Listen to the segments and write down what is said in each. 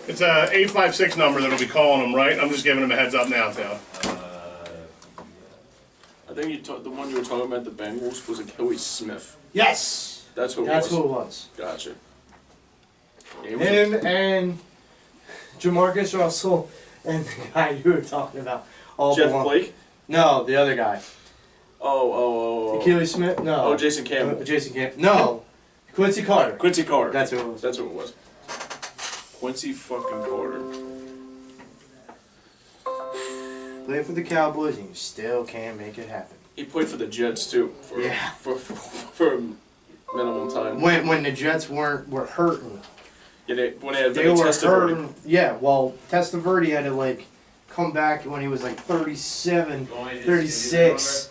It's a 856 number that'll be calling them, right? I'm just giving them a heads up now, Taylor. I think the one you were talking about, the Bengals, was a Kelly Smith. Yes! That's who it was. That's who it was. Gotcha. Yeah, Him and Jamarcus Russell and the guy you were talking about. All Jeff belong. Blake? No, the other guy. Oh. Achilles Smith? No. Oh, Jason Campbell. Jason Campbell. No. Quincy Carter. Quincy Carter. That's who it was. That's who it was. Quincy fucking Carter. Play for the Cowboys and you still can't make it happen. He played for the Jets too. For a minimum time. When the Jets were hurting. Yeah, when they had They were Testaverde. hurting. Yeah, well, Testaverde had to like come back when he was like 37, 36.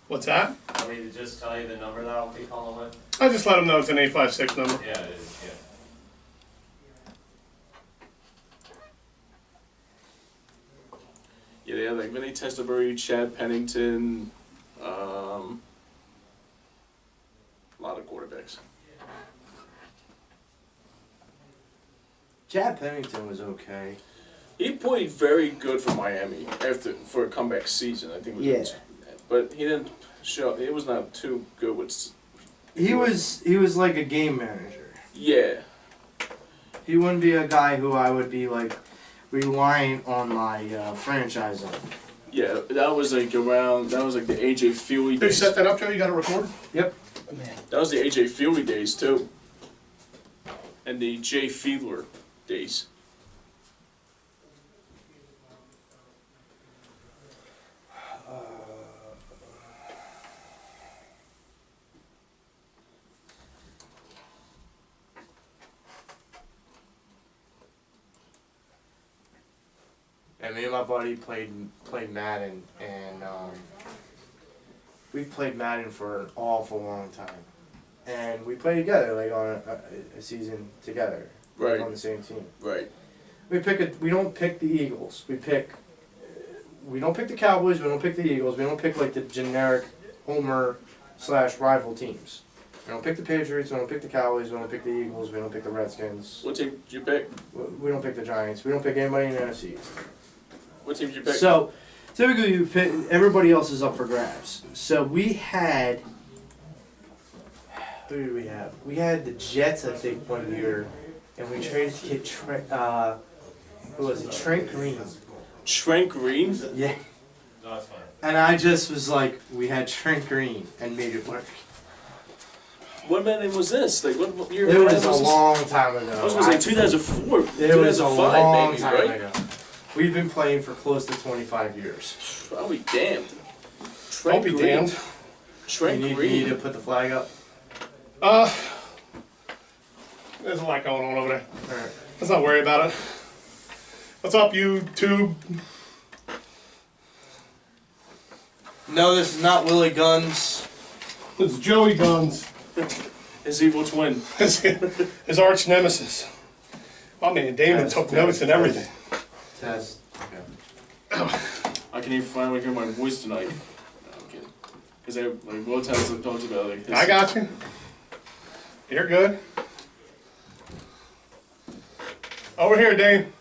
What's that? Want me to just tell you the number that I'll be calling with? I just let them know it's an 856 number. Yeah, it is, yeah. Yeah, they had like Vinny Testaverde, Chad Pennington, a lot of quarterbacks. Chad Pennington was okay. He played very good for Miami for a comeback season. I think. But he didn't show. It was not too good with. He was like a game manager. Yeah. He wouldn't be a guy who I would be like relying on my franchise on. Yeah, that was like around. That was like the AJ Feely Did you days. set that up, Joe? You got it recorded? Yep. That was the AJ Feely days too. And the Jay Fiedler days. And me and my buddy played Madden, and we played Madden for an awful long time. And we played together, like on a season together, Right. like on the same team. Right. We don't pick the Eagles. We don't pick the Cowboys. We don't pick the Eagles. We don't pick like the generic homer/rival teams. We don't pick the Patriots. We don't pick the Cowboys. We don't pick the Eagles. We don't pick the Redskins. What team did you pick? We don't pick the Giants. We don't pick anybody in the NFC East. What team did you pick? So, typically, you pick, everybody else is up for grabs. So we had, who did we have? We had the Jets, I think, one year, and we traded to get who was it? Trent Green. Trent Green? Yeah. No, it's fine. And I just was like, we had Trent Green and made it work. What name was this? Like what year? It was a long time ago. I was gonna say 2004. It was a long maybe, time right? ago. We've been playing for close to 25 years. I'll be damned. I'll be damned. Trent You Green. need to put the flag up. There's a lot going on over there. Alright. Let's not worry about it. What's up, YouTube? No, this is not Willie Guns. This is Joey Guns. His evil twin. His arch nemesis. My man Damon took notes and everything. Test. I can even finally hear my voice tonight. No, I'm kidding. Because like both times I've talked about like his, I got you. You're good. Over here, Dame.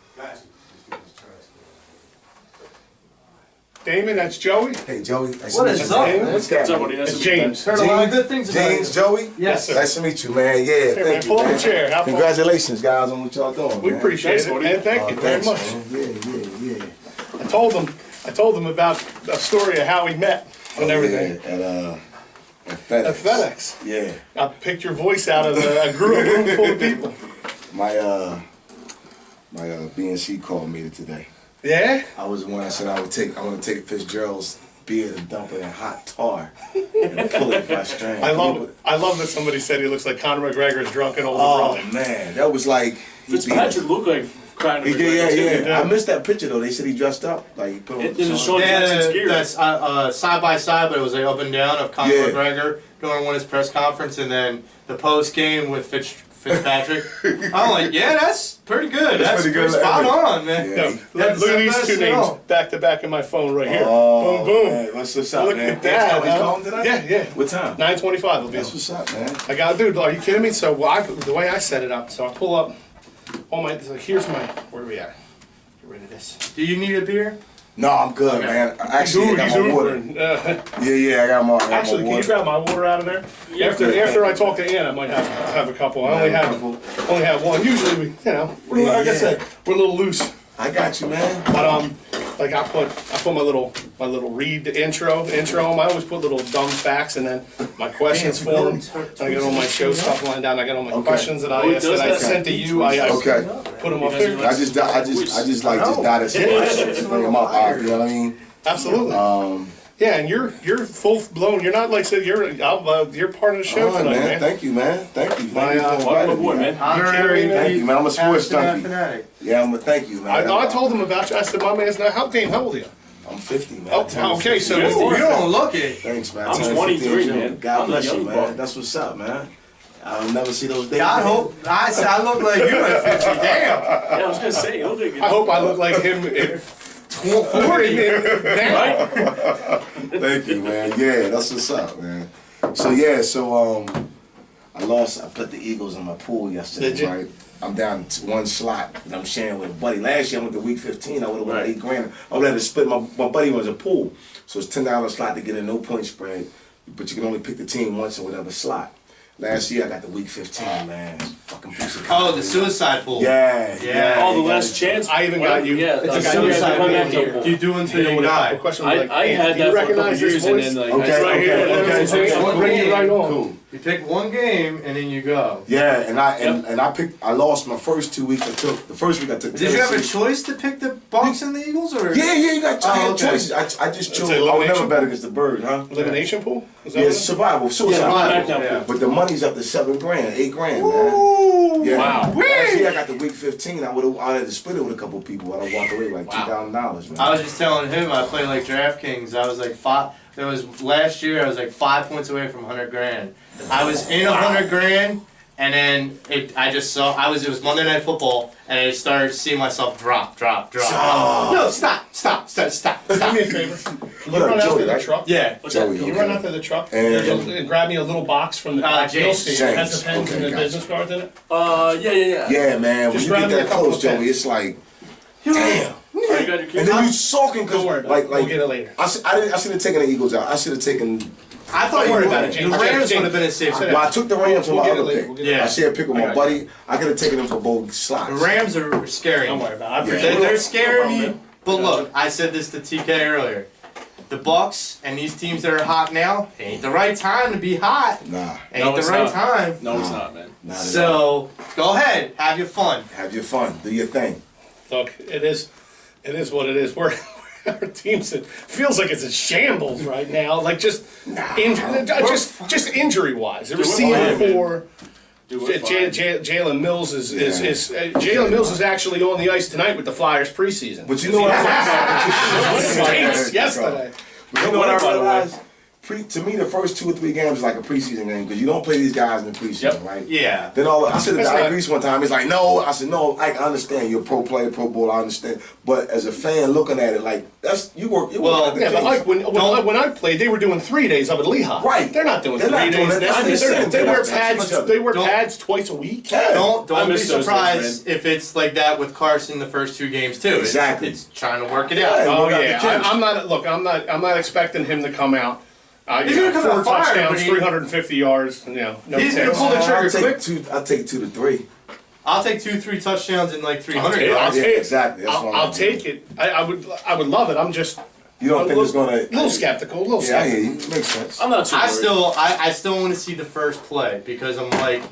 Damon, that's Joey. Hey, Joey. Nice What to meet is you. up, Damon. man? What's What's up, happening? buddy? Nice It's to meet you. James. Heard a lot of good things about James, it. Joey. Yes, sir. Nice to meet you, man. Yeah, Here, man, thank you, pull up a man. chair. Have fun. Congratulations, guys, on what y'all doing. We man. appreciate Thanks, it, buddy. man. Thank you very Thanks, much. man. Yeah. I told them about a story of how we met and everything. Yeah, at FedEx. At FedEx. Yeah. I picked your voice out of a room full of people. My BNC called me today. Yeah? I was the one I said I want to take Fitzgerald's beard and dump it in hot tar and pull it by string. I love that somebody said he looks like Conor McGregor's drunken older Oh brother. man, that was like Fitzpatrick looked like Conor McGregor. Yeah. I missed that picture though. They said he dressed up like he put on It the was song. showing Jackson's gear. That's side by side, but it was like up and down of Conor Yeah. McGregor during one of his press conference, and then the post game with Fitzpatrick. I'm like, yeah, that's pretty good. That's pretty pretty good. spot on, man. Yeah. No, look That's at the these best two at names all. back to back in my phone right here. Oh, Boom, boom. man. What's up, Look man? at that. We Huh? calling tonight? Yeah. What time? 9:25 will be. That's what's up, man. I got, dude. Are you kidding me? So the way I set it up, so I pull up. Oh my! So here's my. Where are we at? Get rid of this. Do you need a beer? No, I'm good, Okay. man. Actually, I He's got my water. Ubering. Yeah, I got my Actually, can you water. grab my water out of there? After I talk to Ann, I might have a couple. I only have one. Usually we, like I said, we're a little loose. I got you, man. But like I put my little read intro on. I always put little dumb facts and then my questions for them. I got all my show stuff lined down. I got all my questions that I asked that I sent to you. I Okay. put them up there. I just got it. Bring them up. You know what I mean? Absolutely. Yeah, and you're full blown. You're not like said you're part of the show Oh, tonight, man. man. Thank you, man. Thank you. My, Thank you for Welcome inviting me, aboard, man. man. Honorary Thank you, man. I'm a sports Pattison Ave junkie. Fanatic. Yeah, thank you, man. I told him about you. I said, my man's not. How old are you? I'm 50, man. Oh, okay, so Good. You don't look it. Thanks, man. I'm Turning 23, 50 in man. June. God I'm a bless you, young man. buck. That's what's up, man. I'll never see those days. I hope. I look like you at 50. Damn. Yeah, I was gonna say, you look like I hope I look like him at 40 now. Thank you, man. Yeah, that's what's up, man. So I put the Eagles in my pool yesterday, Did you? right? I'm down to one slot that I'm sharing with a buddy. Last year I went to week 15, I would have won Right. $8,000. I would have to split my buddy was a pool. So it's $10 slot to get a no point spread, but you can only pick the team once in whatever slot. Last year I got the week 15, man. It's a fucking piece of Oh, the suicide pool. Yeah. all the you last gotta- chance. I even got you. Yeah, It's that's a you suicide had to run pool that here. couple. You do until you The die. question was like, I had do you that for a couple recognize this years and voice? then like Okay, It's right here. okay. I'll bring you right on. Cool. You pick one game and then you go. Yeah, and I lost my first 2 weeks. The first week I took. Did you have a Tennessee. choice to pick the Bucks and the Eagles, or? Yeah, you got. I had okay. choices. I just chose. an I would never elimination? bet against the bird, huh? Elimination pool? Is that Yeah, what it's it is? survival, suicide. survival, Smackdown yeah. pool. But the money's up to $7,000, $8,000, man. Ooh, Yeah. Wow. Last year I got the week 15. I had to split it with a couple people. I'd walk away with like $2,000, man. I was just telling him I play like DraftKings. I was like There was last year. I was like 5 points away from $100,000. I was in $100,000, and then it was Monday Night Football, and I started seeing myself drop. No, stop. Do me a favor. You What up, run out Joey, to the right? truck. Yeah. Joey, You okay. run out to the truck And- and grab me a little box from the James. Bill station. It has the pens Okay, and the gotcha. business cards in it. Yeah. Yeah, man. When Just you get grab me a that couple close, of Joey, pens. it's like, damn. You got your And kids? then you sulking because Don't worry about it. We'll get it later. I should have taken the Eagles out. I should have taken. I thought Don't you worry were about it, the James. Rams James. would have been a safe Sit bet. Well, I took the Rams on We'll my get it other later. pick. We'll get it later. I shared a pick with I my got buddy. I could have taken them for both slots. The Rams are scary. Don't worry about it. I Yeah. appreciate They're it. scaring No me. problem, But man. look, I said this to TK earlier. The Bucks and these teams that are hot now, it ain't the right time to be hot. Nah, Ain't No, the it's right not. time. No, it's not, man. not at all. So go ahead, have your fun. Have your fun. Do your thing. Look, it is what it is. Our teams, it feels like it's a shambles right now. Like just injury wise. The receiver for Do it fine. Jalen Mills is Jalen Mills is actually on the ice tonight with the Flyers preseason. But you know what I States yesterday. But you know what I realized? To me, the first 2 or 3 games is like a preseason game because you don't play these guys in the preseason, Yep. right? Yeah. Then I said to That's Guy not- Grease one time, he's like, no. I said, no, I understand. You're a pro player, pro bowler, I understand. But as a fan looking at it, like, you work Well, at the Yeah, but Kings. like when I played, they were doing 3 days up at Lehigh. Right. They're not doing They're 3 not doing days. that. That's They insane. wear They're not touching pads. each other. They wear Don't- pads twice a week. Yeah. Don't I be miss those surprised days, if it's like that with Carson the first 2 games too. Exactly. It's trying to work it out. Yeah. Oh What about yeah, the Kings? I'm not expecting him to come out. He's gonna come 4 out fired, touchdowns, but he- 350 yards. No He's gonna picks. pull the trigger I'll take quick. I'll take 2 to 3. I'll take 2-3 touchdowns and like 300 I'll yards. Yeah, take it. exactly. That's what I'll I'm take it. I would love it. I'm just You don't think it's gonna? a little skeptical. A little Yeah, I hear skeptical. you. Makes sense. I'm not too worried. I still want to see the first play because I'm like,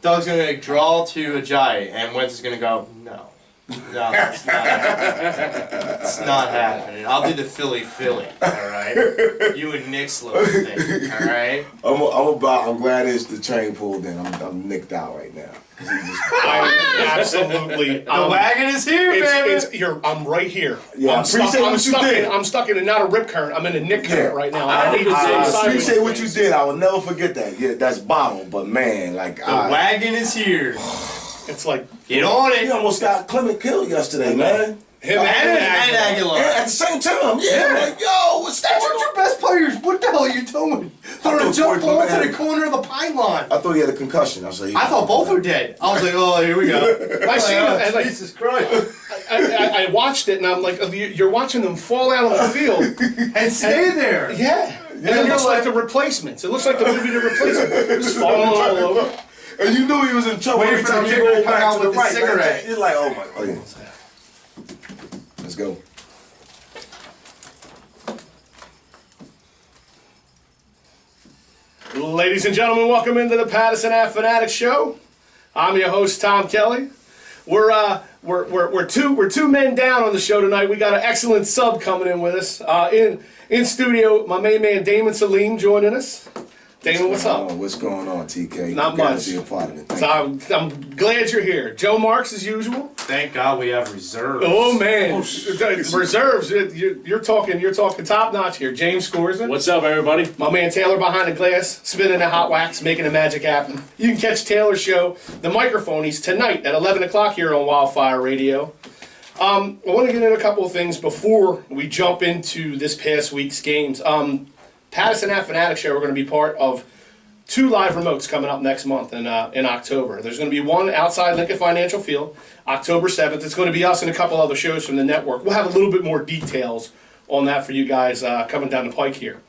Doug's gonna draw to Ajayi and Wentz is gonna go no. No, it's not. It's not happening. I'll do the Philly, all right. You and Nick's little thing, all right. I'm glad it's the train pulled in. I'm nicked out right now. I'm absolutely. The wagon is here, baby. I'm right here. Yeah, I appreciate what you did. I'm stuck in not a rip current. I'm in a nick current right now. I I appreciate what you did. I will never forget that. Yeah, that's bottle. But man, like the wagon is here. It's like get on it. You almost got Clement killed yesterday, man. Him and Aguilar. Yeah, at the same time. Yeah, I'm like, yo, what's that? That's your best players. What the hell are you doing? Throwing a jump ball to the corner of the pylon. I thought he had a concussion. I thought both were dead. I was like, oh, here we go. I seen it, and like, Jesus Christ. I watched it, and I'm like, you're watching them fall out on the field and stay there. Yeah. And it looks like the Replacements. It looks like the movie The Replacements. Just falling all over. And you knew he was in trouble every time you go back to the right. Cigarette. You're like, oh my. Oh yeah. Let's go. Ladies and gentlemen, welcome into the Pattison Ave Phanatics Show. I'm your host, Tom Kelly. We're two men down on the show tonight. We got an excellent sub coming in with us. In studio, my main man Damon Salim joining us. Damon, what's up? What's going on, TK? Not much. To be a part of it. So I'm glad you're here. Joe Marks, as usual. Thank God we have reserves. Oh man, reserves. You're talking top notch here. James Scorzin. What's up, everybody? My man Taylor behind the glass, spinning the hot wax, making the magic happen. You can catch Taylor's show, The Microphone. He's tonight at 11 o'clock here on Wildfire Radio. I want to get into a couple of things before we jump into this past week's games. Pattison Ave Phanatics Show, we're going to be part of 2 live remotes coming up next month in October. There's going to be one outside Lincoln Financial Field, October 7th. It's going to be us and a couple other shows from the network. We'll have a little bit more details on that for you guys coming down the pike here.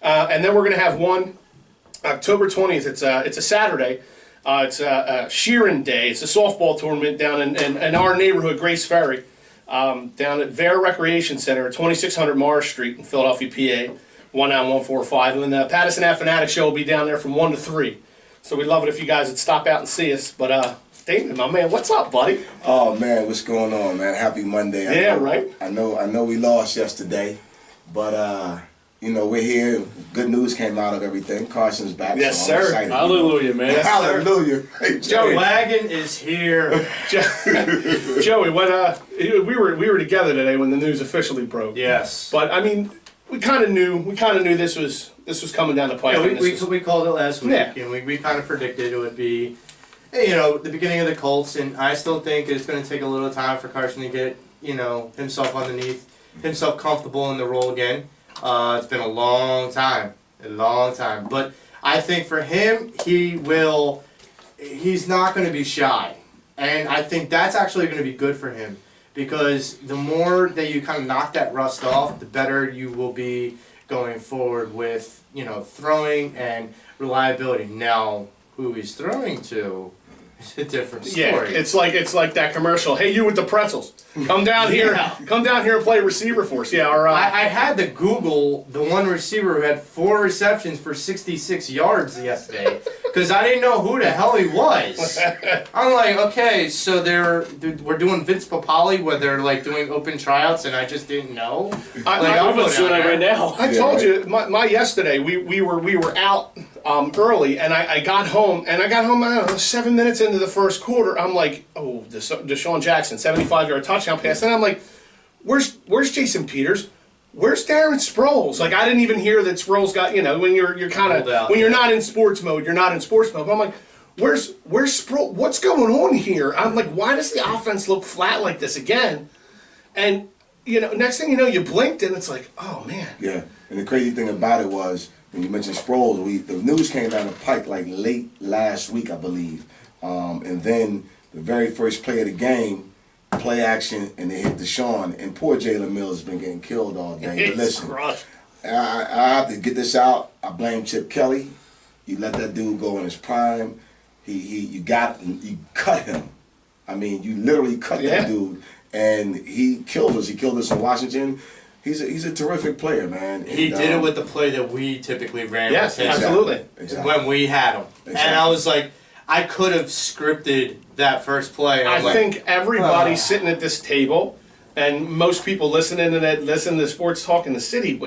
And then we're going to have one October 20th. It's a Saturday. It's a Sheeran Day. It's a softball tournament down in our neighborhood, Grace Ferry, down at Vare Recreation Center at 2600 Morris Street in Philadelphia, PA. 19145, and the Pattison Ave Phanatics Show will be down there from 1 to 3. So we'd love it if you guys would stop out and see us. But Damon, my man, what's up, buddy? Oh man, what's going on, man? Happy Monday. Yeah, right. I know we lost yesterday, but we're here. Good news came out of everything. Carson's back. Yes, so I'm sir. Excited, Hallelujah, man. Yes, hallelujah. Hey, Joey, the wagon is here. Joey, we were together today when the news officially broke. Yes. But I mean, we kind of knew this was coming down the pipe. Yeah, we called it last week, Yeah. and we kind of predicted it would be, the beginning of the Colts, and I still think it's going to take a little time for Carson to get, himself underneath, himself comfortable in the role again. It's been a long time, but I think for him, he's not going to be shy, and I think that's actually going to be good for him. Because the more that you kind of knock that rust off, the better you will be going forward with, throwing and reliability. Now, who he's throwing to is a different story. Yeah, it's like that commercial. Hey, you with the pretzels, come down here, come down here and play receiver for us. Yeah, all right. I had to Google the one receiver who had 4 receptions for 66 yards yesterday because I didn't know who the hell he was. I'm like, okay, so we're doing Vince Papali where they're like doing open tryouts and I just didn't know. I'm doing that right now. I told you, my yesterday we were out early and I got home I don't know, 7 minutes into the first quarter. I'm like, oh, Deshaun Jackson 75-yard touchdown pass, and I'm like, where's Jason Peters? Where's Darren Sproles? Like, I didn't even hear that Sproles got, when you're kind of, when you're not in sports mode, you're not in sports mode. But I'm like, where's Sproles? What's going on here? I'm like, why does the offense look flat like this again? And, next thing you know, you blinked and it's like, oh, man. Yeah, and the crazy thing about it was, when you mentioned Sproles, the news came down the pike like late last week, I believe. And then the very first play of the game, play action, and they hit Deshaun. And poor Jalen Mills has been getting killed all day. But listen, I have to get this out. I blame Chip Kelly. You let that dude go in his prime. You cut him. I mean, you literally cut that dude, and he killed us. He killed us in Washington. He's a terrific player, man. He did it with the play that we typically ran. Yes, with him. absolutely. Exactly. When we had him. Exactly. And I was like, I could have scripted that first play. I think everybody sitting at this table, and most people listening to sports talk in the city,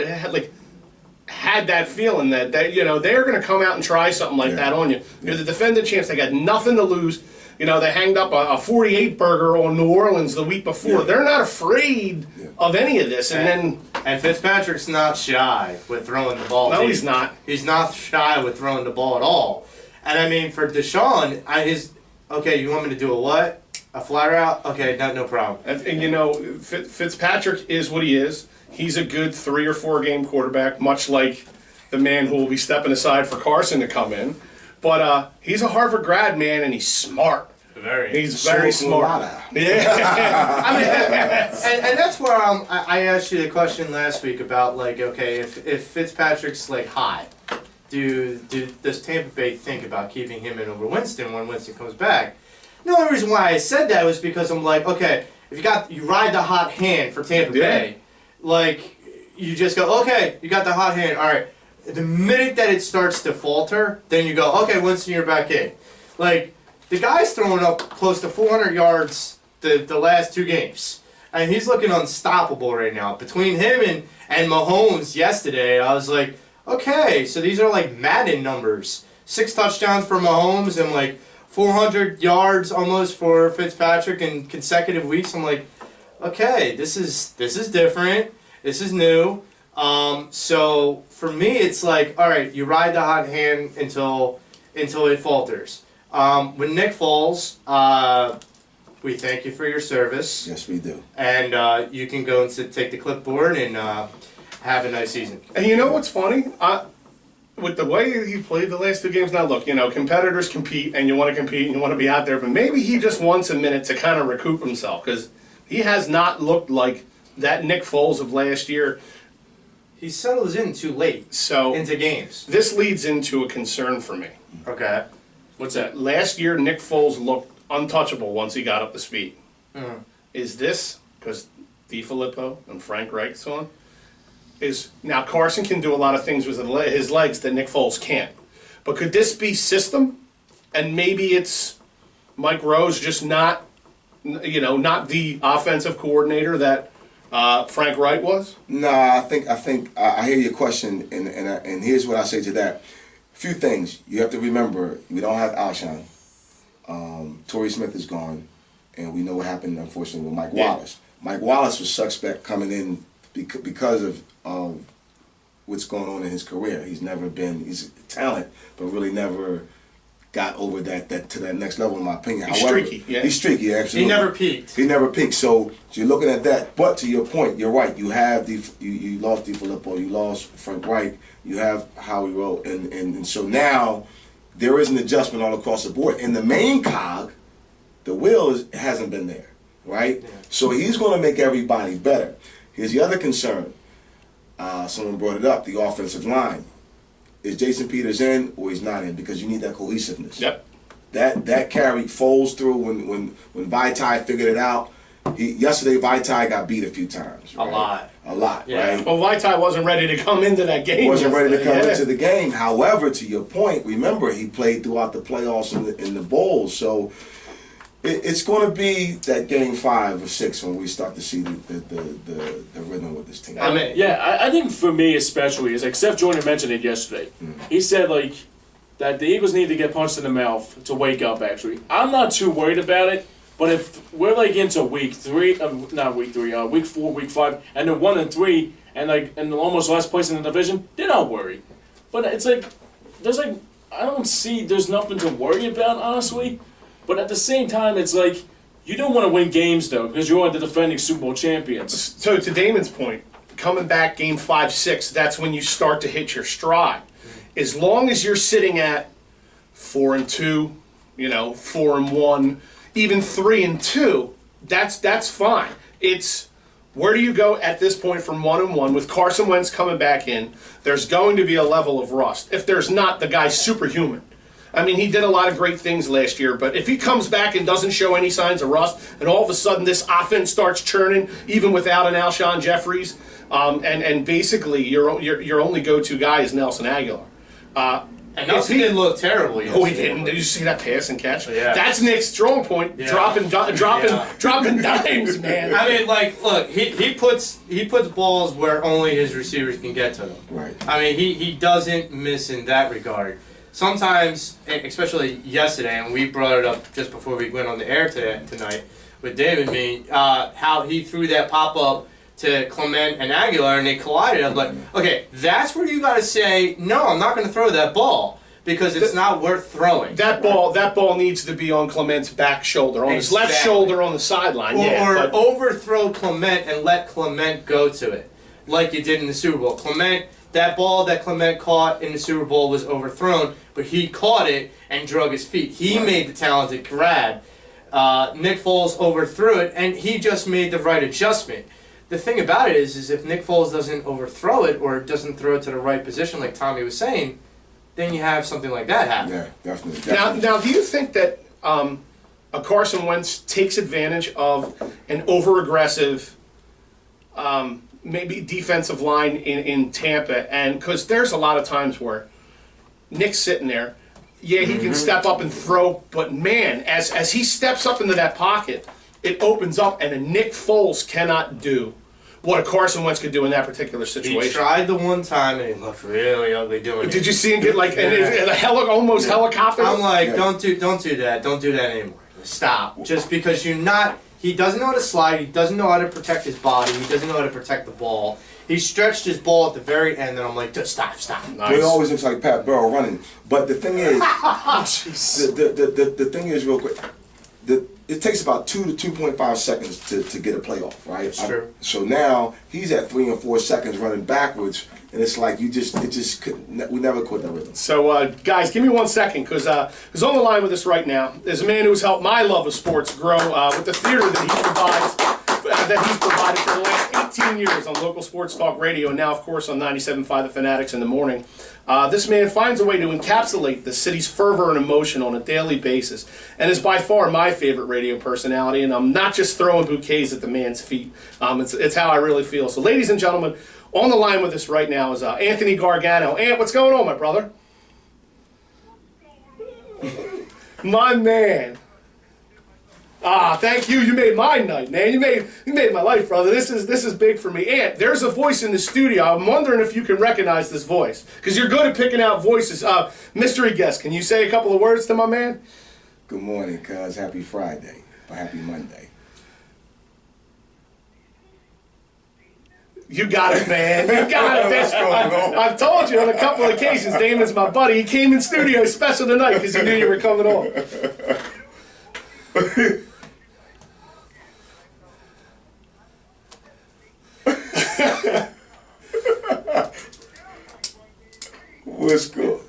had that feeling that they're going to come out and try something like that on you. You're the defending champs. They got nothing to lose. They hanged up a 48 burger on New Orleans the week before. They're not afraid of any of this. And Fitzpatrick's not shy with throwing the ball. No, he's not. He's not shy with throwing the ball at all. And I mean, for Deshaun, okay, you want me to do a what? A fly route? Okay, no problem. And Fitzpatrick is what he is. He's a good 3 or 4 game quarterback, much like the man who will be stepping aside for Carson to come in. But he's a Harvard grad, man, and he's smart. He's very smart. Yeah. I mean, and that's where I asked you the question last week about, okay, if Fitzpatrick's hot, does Tampa Bay think about keeping him in over Winston when Winston comes back? The only reason why I said that was because I'm like, okay, if you ride the hot hand for Tampa Bay, you just go, okay, you got the hot hand, all right. The minute that it starts to falter, then you go, okay, Winston, you're back in. The guy's throwing up close to 400 yards the last 2 games. And he's looking unstoppable right now. Between him and Mahomes yesterday, I was like, okay, so these are Madden numbers. 6 touchdowns for Mahomes and 400 yards almost for Fitzpatrick in consecutive weeks. I'm like, okay, this is different. This is new. So for me, it's all right, you ride the hot hand until it falters. With Nick Foles, we thank you for your service. Yes, we do. And you can go and take the clipboard and have a nice season. And you know what's funny? With the way he played the last 2 games, now look, competitors compete, and you want to compete, and you want to be out there, but maybe he just wants a minute to kind of recoup himself, because he has not looked like that Nick Foles of last year. He settles in too late into games. This leads into a concern for me. Okay. What's that? Last year, Nick Foles looked untouchable once he got up to speed. Mm. Is this because DiFilippo and Frank Reich's on? Now Carson can do a lot of things with his legs that Nick Foles can't. But could this be system? And maybe it's Mike Rose just not the offensive coordinator that Frank Reich was? No, I think I hear your question, and here's what I say to that. Few things you have to remember: we don't have Alshon. Torrey Smith is gone, and we know what happened, unfortunately, with Mike Wallace. Mike Wallace was suspect coming in because of what's going on in his career. He's a talent, but really never got over that to that next level, in my opinion. He's streaky, yeah. He's streaky, absolutely. He never peaked. He never peaked. So you're looking at that. But to your point, you're right. You have you lost DiFilippo, you lost Frank Reich, you have Howie Rowe, and so now there is an adjustment all across the board. In the main cog, the wheel hasn't been there, right? Yeah. So he's going to make everybody better. Here's the other concern. Someone brought it up: the offensive line. Is Jason Peters in or he's not in? Because you need that cohesiveness. Yep. That carried Foles through when Vaitai figured it out. Yesterday Vaitai got beat a few times. Right? A lot, yeah. right? Well, Vaitai wasn't ready to come into that game. Wasn't ready to come into the game. However, to your point, remember he played throughout the playoffs in the bowls. So it's going to be that game 5 or 6 when we start to see the rhythm with this team. I mean, yeah, I think for me especially, is Steph Jordan mentioned it yesterday. Mm-hmm. He said that the Eagles need to get punched in the mouth to wake up. Actually, I'm not too worried about it. But if we're into week 4, week 5, and they're 1-3, and almost last place in the division, then I'll worry. But it's there's I don't see there's nothing to worry about, honestly. But at the same time, it's you don't want to win games, though, because you're the defending Super Bowl champions. So to Damon's point, coming back game 5, 6, that's when you start to hit your stride. As long as you're sitting at 4-2, 4-1, even 3-2, that's fine. It's where do you go at this point from 1-1 with Carson Wentz coming back in? There's going to be a level of rust. If there's not, the guy's superhuman. I mean, he did a lot of great things last year, but if he comes back and doesn't show any signs of rust, and all of a sudden this offense starts churning, even without an Alshon Jeffries, and basically your only go-to guy is Nelson Aguilar. And Nelson didn't look terrible yesterday. Oh, he didn't. Did you see that pass and catch? Yeah. That's Nick's strong point. Yeah. Dropping Yeah. dimes, man. I mean, like, look, he puts balls where only his receivers can get to them. Right. I mean, he doesn't miss in that regard. Sometimes, especially yesterday, and we brought it up just before we went on the air tonight with David and me, how he threw that pop-up to Clement and Aguilar, and they collided. I'm like, okay, that's where you got to say, no, I'm not going to throw that ball because it's not worth throwing. That ball needs to be on Clement's back shoulder, on his left shoulder on the sideline. Or overthrow Clement and let Clement go to it, like you did in the Super Bowl. That ball that Clement caught in the Super Bowl was overthrown, but he caught it and drug his feet. He made the talented grab. Nick Foles overthrew it, and he just made the right adjustment. The thing about it is if Nick Foles doesn't overthrow it or doesn't throw it to the right position, like Tommy was saying, then you have something like that happen. Yeah, definitely. Now, do you think that a Carson Wentz takes advantage of an over-aggressive, maybe defensive line in Tampa? And because there's a lot of times where Nick's sitting there, yeah, he can step up and throw, but man, as he steps up into that pocket, it opens up, and a Nick Foles cannot do what a Carson Wentz could do in that particular situation. He tried the one time, and he looked really ugly doing it. Did you see him get like almost helicopter? I'm like, don't do that. Don't do that anymore. Stop. Just because he doesn't know how to slide. He doesn't know how to protect his body. He doesn't know how to protect the ball. He stretched his ball at the very end, and I'm like, stop. Nice. Well, it always looks like Pat Burrow running. But the thing is, the thing is, real quick, it takes about 2 to 2.5 seconds to get a playoff, right? That's true. So now he's at 3 and 4 seconds running backwards, and it's like we never quit that rhythm. So, guys, give me 1 second, because on the line with us right now is a man who's helped my love of sports grow with the theater that he provided for the last 18 years on local sports talk radio, and now, of course, on 97.5 The Fanatics in the morning. This man finds a way to encapsulate the city's fervor and emotion on a daily basis, and is by far my favorite radio personality, and I'm not just throwing bouquets at the man's feet. It's how I really feel. So, ladies and gentlemen, on the line with us right now is Anthony Gargano. Ant, what's going on, my brother? My man. Thank you. You made my night, man. You made my life, brother. This is big for me. Ant, there's a voice in the studio. I'm wondering if you can recognize this voice, because you're good at picking out voices. Mystery guest, can you say a couple of words to my man? Good morning, cuz. Happy Friday. Or happy Monday. You got it, man. You got it. I've told you on a couple of occasions, Damon's my buddy. He came in studio special tonight because he knew you were coming on. What's good?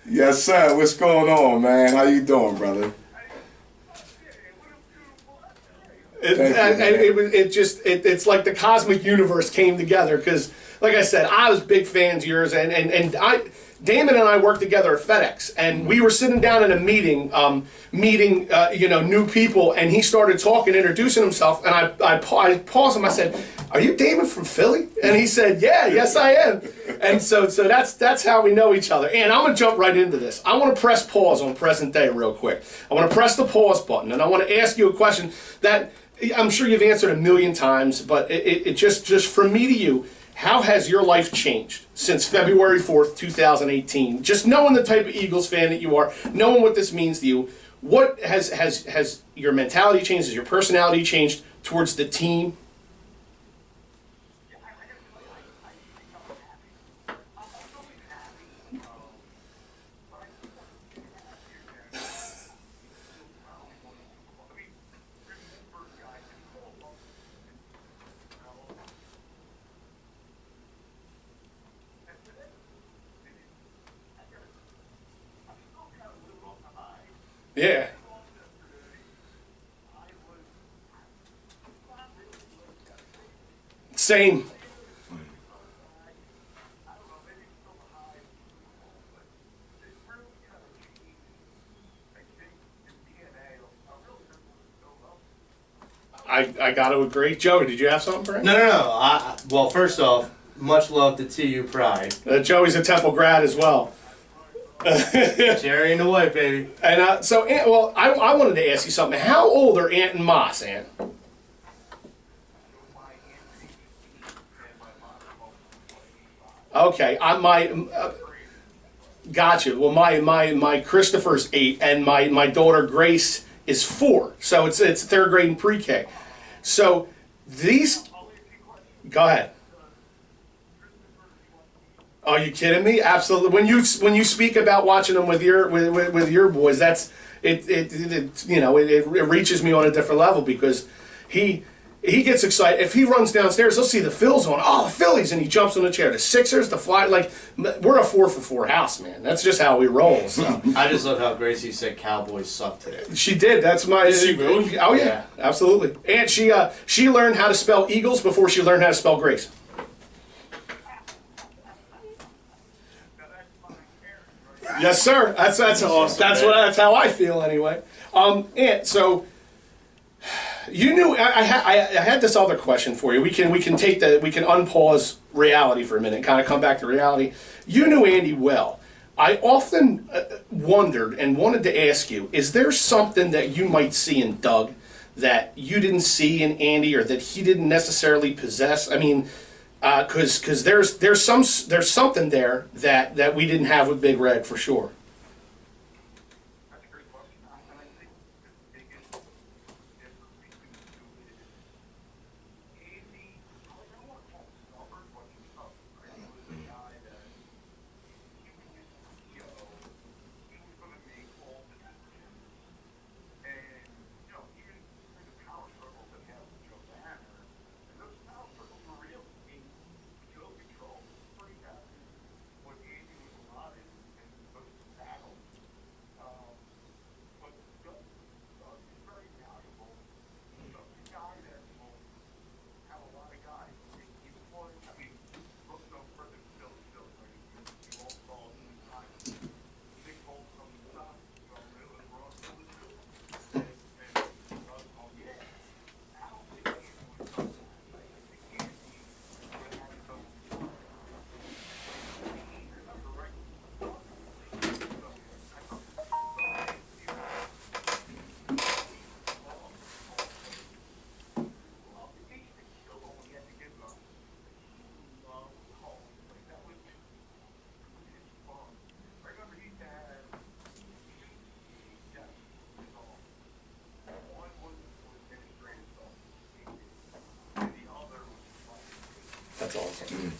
Yes, sir. What's going on, man? How you doing, brother? It's like the cosmic universe came together, because, like I said, I was big fans of yours, and Damon and I worked together at FedEx, and we were sitting down in a meeting, new people, and he started talking, introducing himself, and I paused him. I said, "Are you Damon from Philly?" And he said, "Yeah, yes I am." And so that's how we know each other. And I'm gonna jump right into this. I want to press pause on present day real quick. I want to press the pause button, and I want to ask you a question that I'm sure you've answered a million times, but it just from me to you. How has your life changed since February 4th, 2018? Just knowing the type of Eagles fan that you are, knowing what this means to you, what has your mentality changed? Has your personality changed towards the team? Yeah. Same. I got to agree. Joey, did you have something for him? No. Well, first off, much love to TU Pride. Joey's a Temple grad as well. Cherry in the white, baby. And so, well, I wanted to ask you something. How old are Aunt and Moss, Aunt? Okay, gotcha. Well, my Christopher's 8, and my daughter Grace is 4. So it's 3rd grade and pre-K. So these, go ahead. Are you kidding me? Absolutely. When you speak about watching them with your boys, that's it you know, it reaches me on a different level, because he gets excited. If he runs downstairs, he'll see the Phils on. Oh, the Phillies, and he jumps on the chair. The Sixers, the Fly, like, we're a 4-for-4 house, man. That's just how we roll. So. I just love how Gracie said Cowboys suck today. She did. That's my. Did she really? Oh yeah, absolutely. And she learned how to spell Eagles before she learned how to spell Grace. Yes, sir. That's awesome. That's how I feel anyway. And so. You knew I had this other question for you. We can unpause reality for a minute and kind of come back to reality. You knew Andy well. I often wondered and wanted to ask you: is there something that you might see in Doug that you didn't see in Andy, or that he didn't necessarily possess? I mean, because there's something there that we didn't have with Big Red for sure. That's awesome.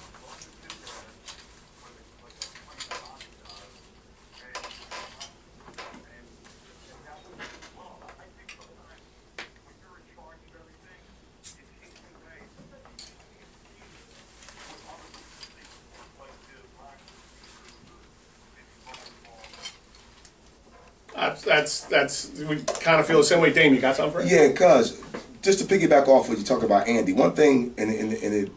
That's we kind of feel the same way. Dame, you got something for us? Yeah, cuz just to piggyback off what you talk about Andy, one thing, and it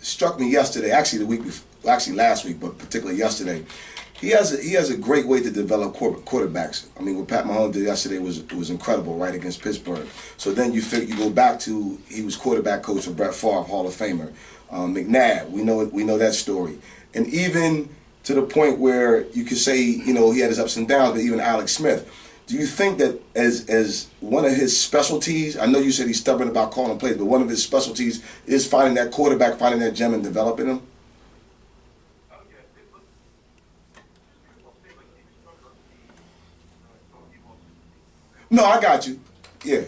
struck me yesterday, actually the week before, actually last week, but particularly yesterday. He has a great way to develop quarterbacks. I mean, what Pat Mahomes did yesterday was incredible, right, against Pittsburgh. So then you go back to, he was quarterback coach for Brett Favre, Hall of Famer. McNabb, we know that story, and even to the point where you could say, you know, he had his ups and downs, but even Alex Smith. Do you think that as one of his specialties, I know you said he's stubborn about calling plays, but one of his specialties is finding that quarterback, finding that gem and developing him? No, I got you. Yeah.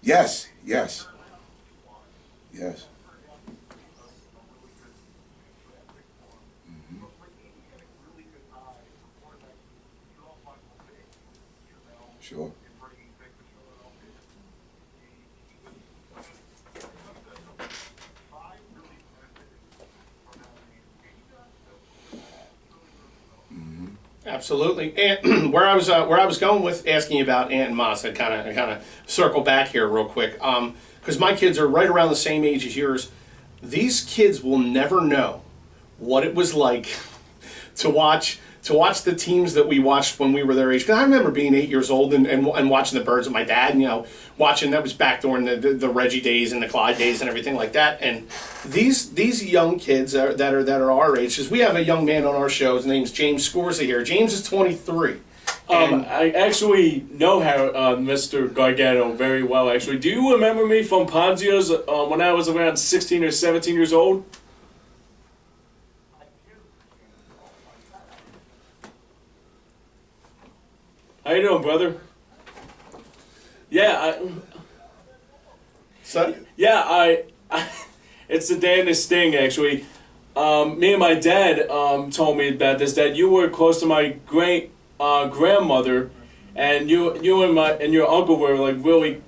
Yes, yes, yes. Sure. Absolutely. And where I was going with asking you about Ant and Moss, I kind of circle back here real quick, because my kids are right around the same age as yours. These kids will never know what it was like to watch the teams that we watched when we were their age. Because I remember being 8 years old and watching the Birds with my dad, and watching, that was back during the Reggie days and the Clyde days and everything like that. And these young kids that are our age, because we have a young man on our show. His name's James Scorza here. James is 23. I actually know Mr. Gargano very well, actually. Do you remember me from Ponzio's when I was around 16 or 17 years old? How you doing, brother? Yeah, it's the damnedest thing, actually. Me and my dad told me about this, that you were close to my great grandmother, and you and your uncle were like really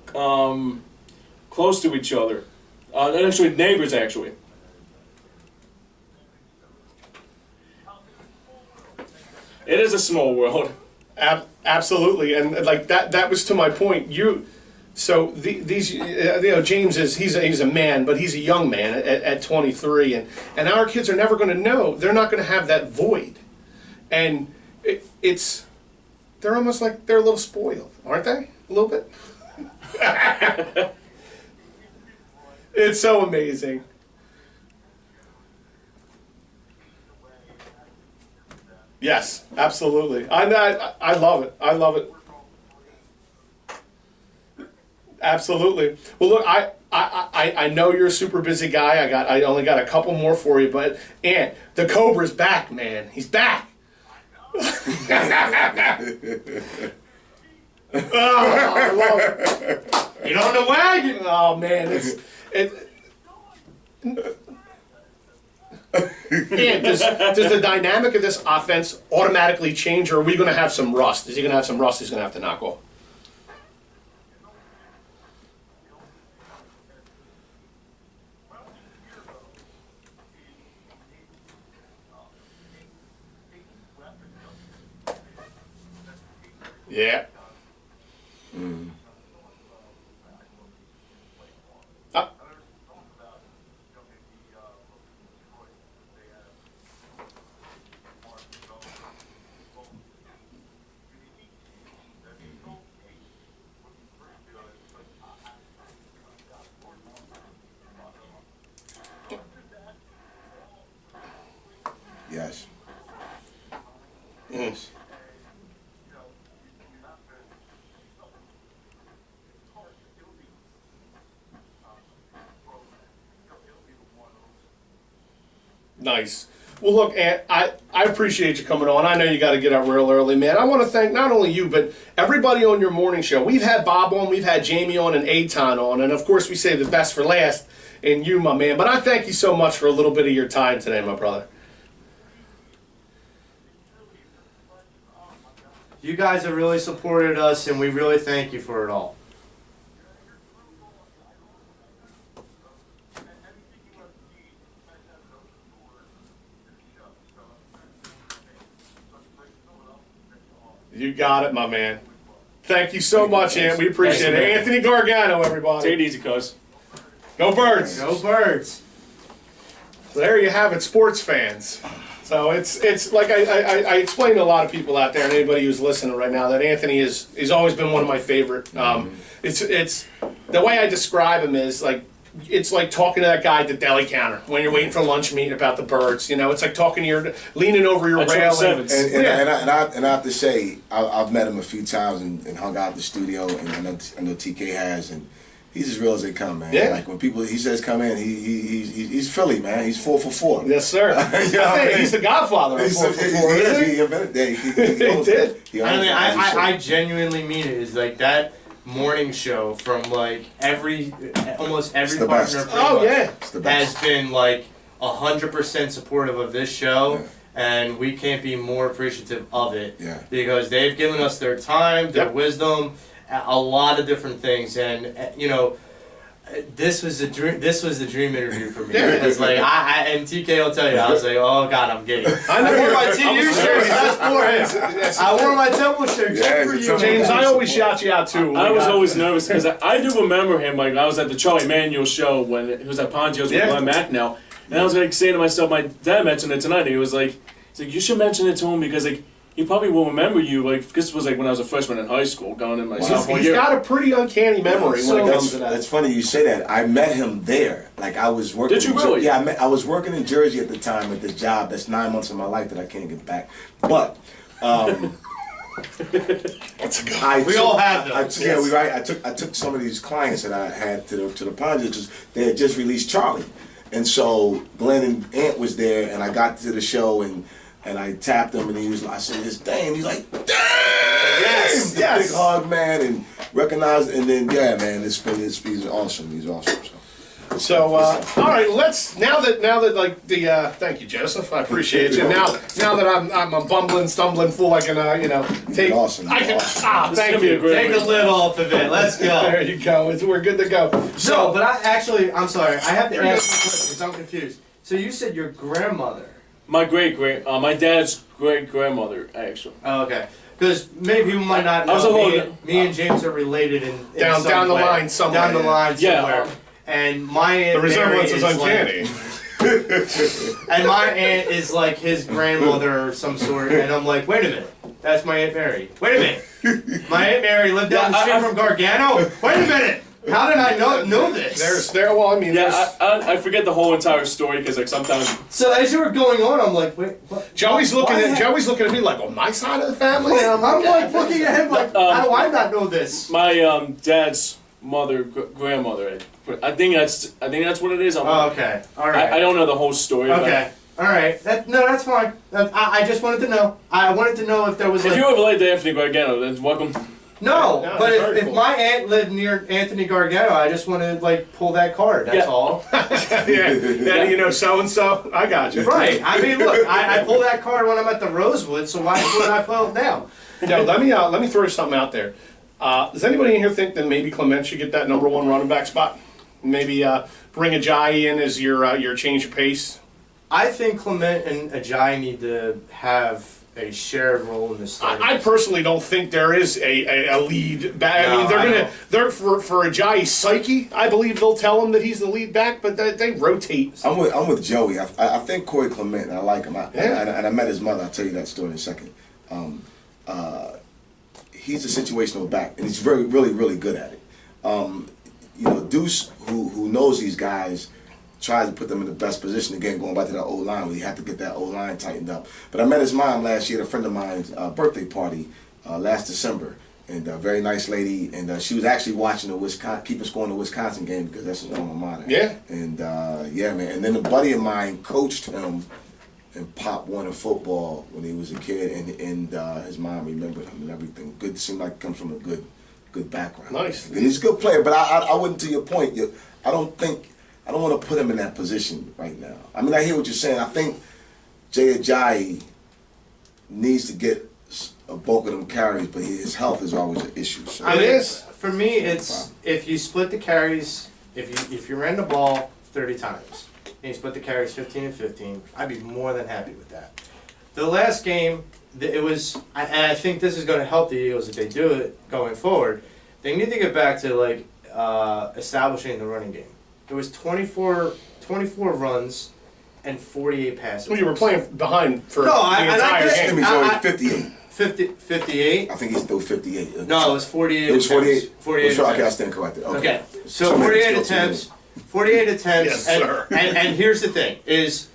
close to each other. Actually, neighbors, actually. It is a small world. Absolutely, and like that was to my point. These James he's a man, but he's a young man at 23, and our kids are never going to know. They're not going to have that void, and they're almost like they're a little spoiled, aren't they? A little bit. It's so amazing. Yes, absolutely. I love it. I love it. Absolutely. Well, look, I know you're a super busy guy. I only got a couple more for you, but the Cobra's back, man. He's back. I love it. Get on the wagon. Oh man, And does the dynamic of this offense automatically change, or are we going to have some rust? Is he going to have some rust he's going to have to knock off? Yeah. Yes. Yes. Nice. Well, look, Ant, I appreciate you coming on. I know you got to get up real early, man. I want to thank not only you, but everybody on your morning show. We've had Bob on, we've had Jamie on, and Eitan on, and of course we save the best for last in you, my man. But I thank you so much for a little bit of your time today, my brother. You guys have really supported us, and we really thank you for it all. You got it, my man. Thank you so much, Ant. We appreciate it. Anthony Gargano, everybody. Take it easy, cuz. Go Birds. Go Birds. So there you have it, sports fans. So it's like I explained to a lot of people out there and anybody who's listening right now that Anthony he's always been one of my favorite. It's the way I describe him is like it's like talking to that guy at the deli counter when you're waiting for lunch meat about the Birds. You know, it's like talking to leaning over your railing. And I have to say, I've met him a few times and hung out in the studio, and I know TK has, and he's as real as they come, man. Yeah. Like when he says come in, he's Philly, man. He's 4 for 4. Yes, sir. He's the godfather of 4 for 4, isn't he? He invented that. He did. I genuinely mean it. Is like that morning show from like almost every partner has been like 100% supportive of this show, and we can't be more appreciative of it because they've given us their time, their wisdom, a lot of different things, and you know, This was the dream. This was the dream interview for me. Yeah. Because like and TK will tell you, I was like, oh god, I'm giddy. I know I wore you're- my I TU was- shirt just for him. I wore my Temple shirt just Yeah, for it's a you. Temple James, I always shout you out too. I was always nervous because I do remember him. Like I was at the Charlie Manuel show when he was at Ponzio's with Yeah. Glenn Macnow, and I was like saying to myself, my dad mentioned it tonight. And he was like, he's like, you should mention it to him because like he probably will remember you. Like this was like when I was a freshman in high school, going in my sophomore He's year. got a pretty uncanny memory when it comes to That's that. funny you say that. I met him there. Like I was working. Did you in really? Yeah, I was working in Jersey at the time at the job. That's 9 months of my life that I can't get back. But We all have them. Yeah, we right. I took some of these clients that I had to the project because they had just released Charlie, and so Glenn and Ant was there, and I got to the show and I tapped him and he was. I said, "It's Dame." He's like, "Dame!" Yes, The yes. big hug, man, and recognized. And then yeah, man, he's awesome. He's awesome. So, all right, let's now that like the thank you, Joseph, I appreciate you. Now that I'm a bumbling, stumbling fool, I can take. Awesome. I can. Awesome. Ah, This is thank gonna be a you. great Take the lid off of it. Let's go. There you go. We're good to go. No, So, but I'm sorry. I have to You're ask you a question because I'm confused. So you said your grandmother. My my dad's great grandmother actually. Oh, okay. Because maybe people might not I was know. a Me, little- me and James are related in Down some the way. line somewhere. Down the line Yeah. somewhere. And my aunt the resemblance Mary is uncanny. Like, and my aunt is like his grandmother or some sort. And I'm like, wait a minute, that's my Aunt Mary. Wait a minute, my Aunt Mary lived down the street from Gargano. Wait a minute, how did I know this? Well, I mean, Yeah, I forget the whole entire story because like sometimes So as you were going on, I'm like, wait, what? Joey's looking why at me like, on my side of the family. And I'm like looking at him like, how do I not know this? my dad's mother grandmother. I think that's what it is. Oh, okay, all right. I don't know the whole story. but Okay. All right. No, that's fine. I just wanted to know. I wanted to know if there was If like... you were related to Anthony Gargano, then welcome. No, Yeah, but it's very if cool. my aunt lived near Anthony Gargano, I just want to like pull that card. That's Yeah. all. yeah, you know so and so. I got you. Right. I mean, look, I pull that card when I'm at the Rosewood, so why would I pull it now? Now let me throw something out there. Does anybody in here think that maybe Clement should get that #1 running back spot? Maybe bring Ajayi in as your change of pace. I think Clement and Ajayi need to have a shared role in this starting. I personally don't think there is a lead back. I mean, No, I they're for Ajayi's psyche. I believe they'll tell him that he's the lead back, but they rotate. I'm with Joey. I think Corey Clement. I like him. Yeah. And I met his mother. I'll tell you that story in a second. He's a situational back, and he's really good at it. Deuce, who knows these guys, tries to put them in the best position. Again, going back to that old line, we have to get that old line tightened up. But I met his mom last year at a friend of mine's birthday party last December, and a very nice lady. And she was actually watching the keeping score in the Wisconsin game because that's his alma mater. Yeah. And yeah, man. And then a buddy of mine coached him in Pop Warner football when he was a kid, and his mom remembered him and everything. Good, seemed like comes from a good background. Nice. And he's a good player, but I wouldn't. To your point, I don't want to put him in that position right now. I mean, I hear what you're saying. I think Jay Ajayi needs to get a bulk of them carries, but his health is always an issue. So. I mean, is. For me, it's if you split the carries, if you ran the ball 30 times, and you split the carries 15 and 15, I'd be more than happy with that. The last game, it was, and I think this is going to help the Eagles if they do it going forward. They need to get back to like establishing the running game. It was 24 runs and 48 passes. Well, you were playing behind for No, the entire get- game. He's already 58. 58? I think he's still 58. No, it was 48. It was 48. 48 Sure, okay, I attempts. stand corrected. Okay, so Somebody 48 still attempts. 48 attempts. Yes, and, sir. and here's the thing: here's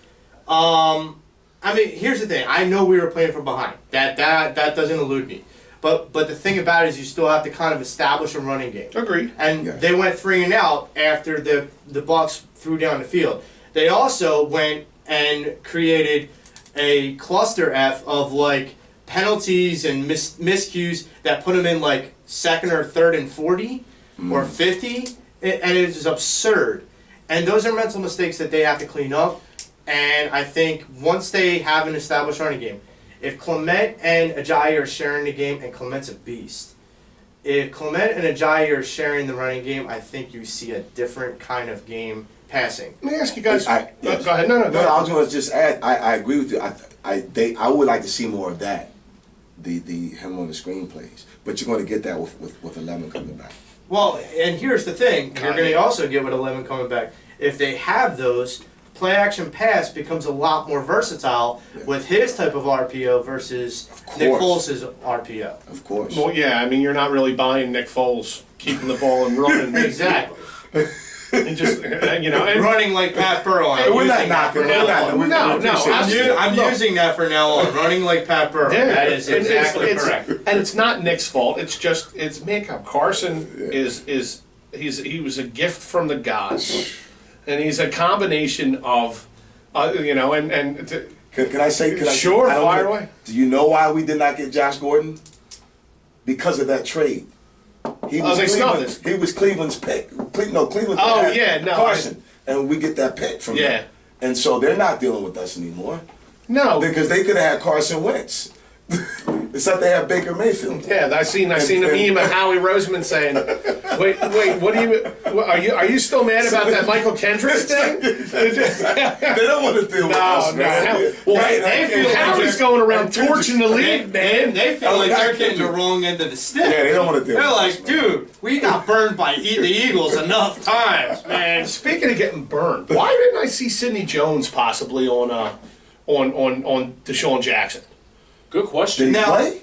the thing. I know we were playing from behind. That doesn't elude me. But the thing about it is you still have to kind of establish a running game. Agreed. And Yes. they went 3 and out after the Bucks threw down the field. They also went and created a cluster F of like penalties and miscues that put them in like 2nd or 3rd and 40 or 50, and it was absurd. And those are mental mistakes that they have to clean up. And I think once they have an established running game, if Clement and Ajayi are sharing the game, and Clement's a beast, if Clement and Ajayi are sharing the running game, I think you see a different kind of game passing. Let me ask you guys. Yes. Go ahead. No, I was going to just add. I agree with you. I would like to see more of that. The him on the screenplays, but you're going to get that with 11 coming back. Well, and here's the thing: you're going to also get with 11 coming back. If they have those, play action pass becomes a lot more versatile with his type of RPO versus Nick Foles' RPO. Of course. Well, yeah. I mean, you're not really buying Nick Foles keeping the ball and running. Exactly. And just and Running like Pat Burrow. We're not knocking. I'm using that for now on. Running like Pat Burrow. Yeah, that is exactly correct. And it's not Nick's fault. It's makeup. Carson he was a gift from the gods, and he's a combination of, Can I say? Sure, fire away. Do you know why we did not get Josh Gordon? Because of that trade. He was Cleveland's pick. Cleveland. Carson, and we get that pick from them. And so they're not dealing with us anymore. No, because they could have had Carson Wentz. Except they have Baker Mayfield. Yeah, I seen a meme of Howie Roseman saying, "Wait, what do you? Are you still mad about that Michael Kendricks thing?" They don't want to deal with us, man. Well, Howie's going around torching the league, man. They feel like they're getting the wrong end of the stick. Yeah, they don't want to deal with us. They're like, dude, we got burned by the Eagles enough times, man. Speaking of getting burned, why didn't I see Sidney Jones possibly on Deshaun Jackson? Good question. Did he play?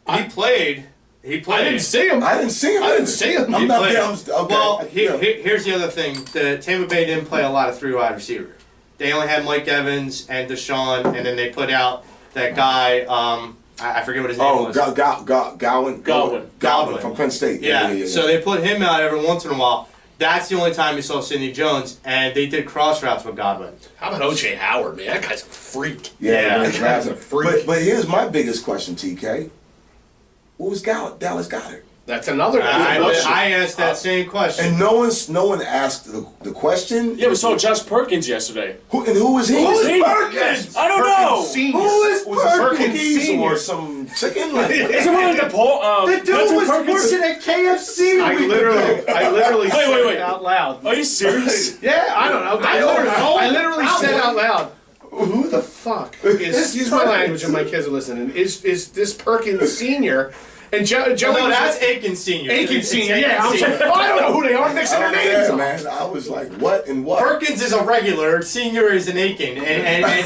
He played. I didn't see him. I didn't see him. I'm not there. Okay. Well, here's the other thing. The Tampa Bay didn't play a lot of 3 wide receiver. They only had Mike Evans and Deshaun, and then they put out that guy. I forget what his name was. Godwin from Penn State. Yeah. So they put him out every once in a while. That's the only time you saw Sidney Jones, and they did cross routes with Godwin. How about O.J. Howard, man? That guy's a freak. Yeah, that guy's a freak. But here's my biggest question, TK. What was Dallas Goedert? That's another I asked that same question. And no one asked the question. Yeah, we saw Josh Perkins yesterday. Who was he? Who is he? Perkins? I don't know. Who is Perkins? Senior? Or some chicken? Is it one of the Paul? The dude was working at KFC. I literally said wait. it out loud. Are you serious? Yeah, I don't know. I literally said out loud, who the fuck is, excuse my language and my kids are listening, is this Perkins Senior? And Joey no, that's Aiken Senior. Aiken Senior, yeah. I don't know who they are. Mixing their names up. Man, I was like, what and what? Perkins is a regular. Senior is an Aiken, and I'm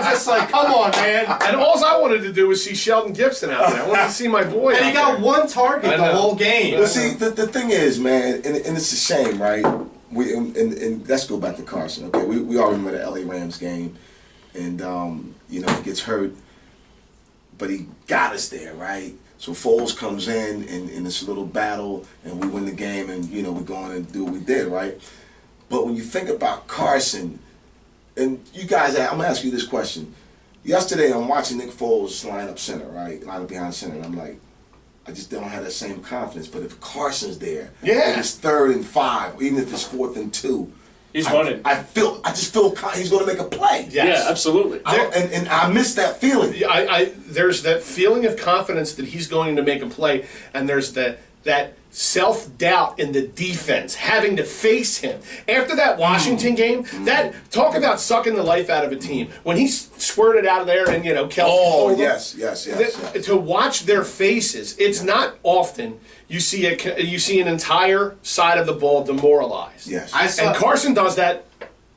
just like, come on, man. And all I wanted to do was see Sheldon Gibson out there. I wanted to see my boy. And he got one target the whole game. Well, see, the thing is, man, and it's a shame, right? And let's go back to Carson. Okay, we all remember the LA Rams game, and he gets hurt. But he got us there, right? So Foles comes in, and it's a little battle, and we win the game, and, we go on and do what we did, right? But when you think about Carson, and you guys, I'm going to ask you this question. Yesterday, I'm watching Nick Foles line up center, right? Line up behind center, and I'm like, I just don't have that same confidence. But if Carson's there, if it's 3rd and 5, even if it's 4th and 2, he's running. I just feel he's going to make a play. Yes. Yeah, absolutely. And I miss that feeling. There's that feeling of confidence that he's going to make a play, and there's that self-doubt in the defense, having to face him. After that Washington game, that talk about sucking the life out of a team. When he squirted out of there and, Kelsey Oh, yes. To watch their faces, it's not often you see an entire side of the ball demoralized. Yes. And Carson does that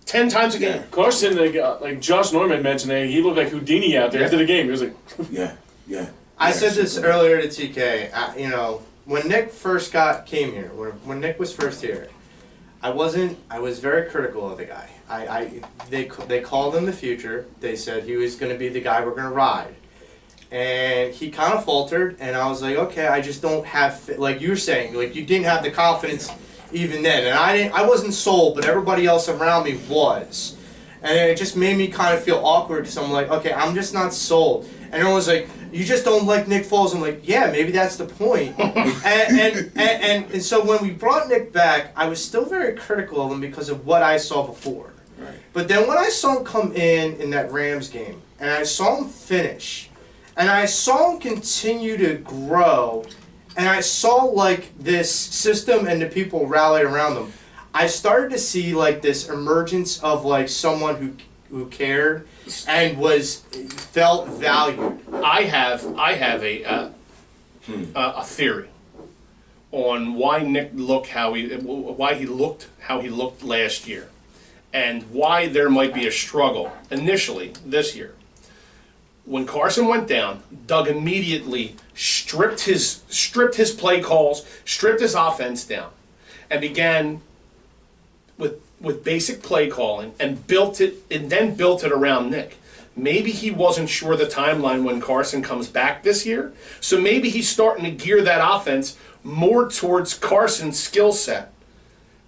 10 times a game. Carson, like Josh Norman mentioned, he looked like Houdini out there after the game. He was like, yeah. I said this earlier to TK. When Nick first came here, when Nick was first here, I was very critical of the guy. They called him the future. They said he was going to be the guy we're going to ride. And he kind of faltered, and I was like, okay, I just don't have, like you were saying, like you didn't have the confidence even then. And I wasn't sold, but everybody else around me was. And it just made me kind of feel awkward because I'm like, okay, I'm just not sold. And everyone was like, you just don't like Nick Foles. I'm like, yeah, maybe that's the point. and so when we brought Nick back, I was still very critical of him because of what I saw before. Right. But then when I saw him come in that Rams game, and I saw him finish, and I saw him continue to grow, and I saw like this system and the people rally around him. I started to see like this emergence of like someone who cared and felt valued. I have a theory on why Nick looked how he looked last year, and why there might be a struggle initially this year. When Carson went down, Doug immediately stripped his play calls, stripped his offense down, and began with basic play calling and then built it around Nick. Maybe he wasn't sure the timeline when Carson comes back this year, so maybe he's starting to gear that offense more towards Carson's skill set.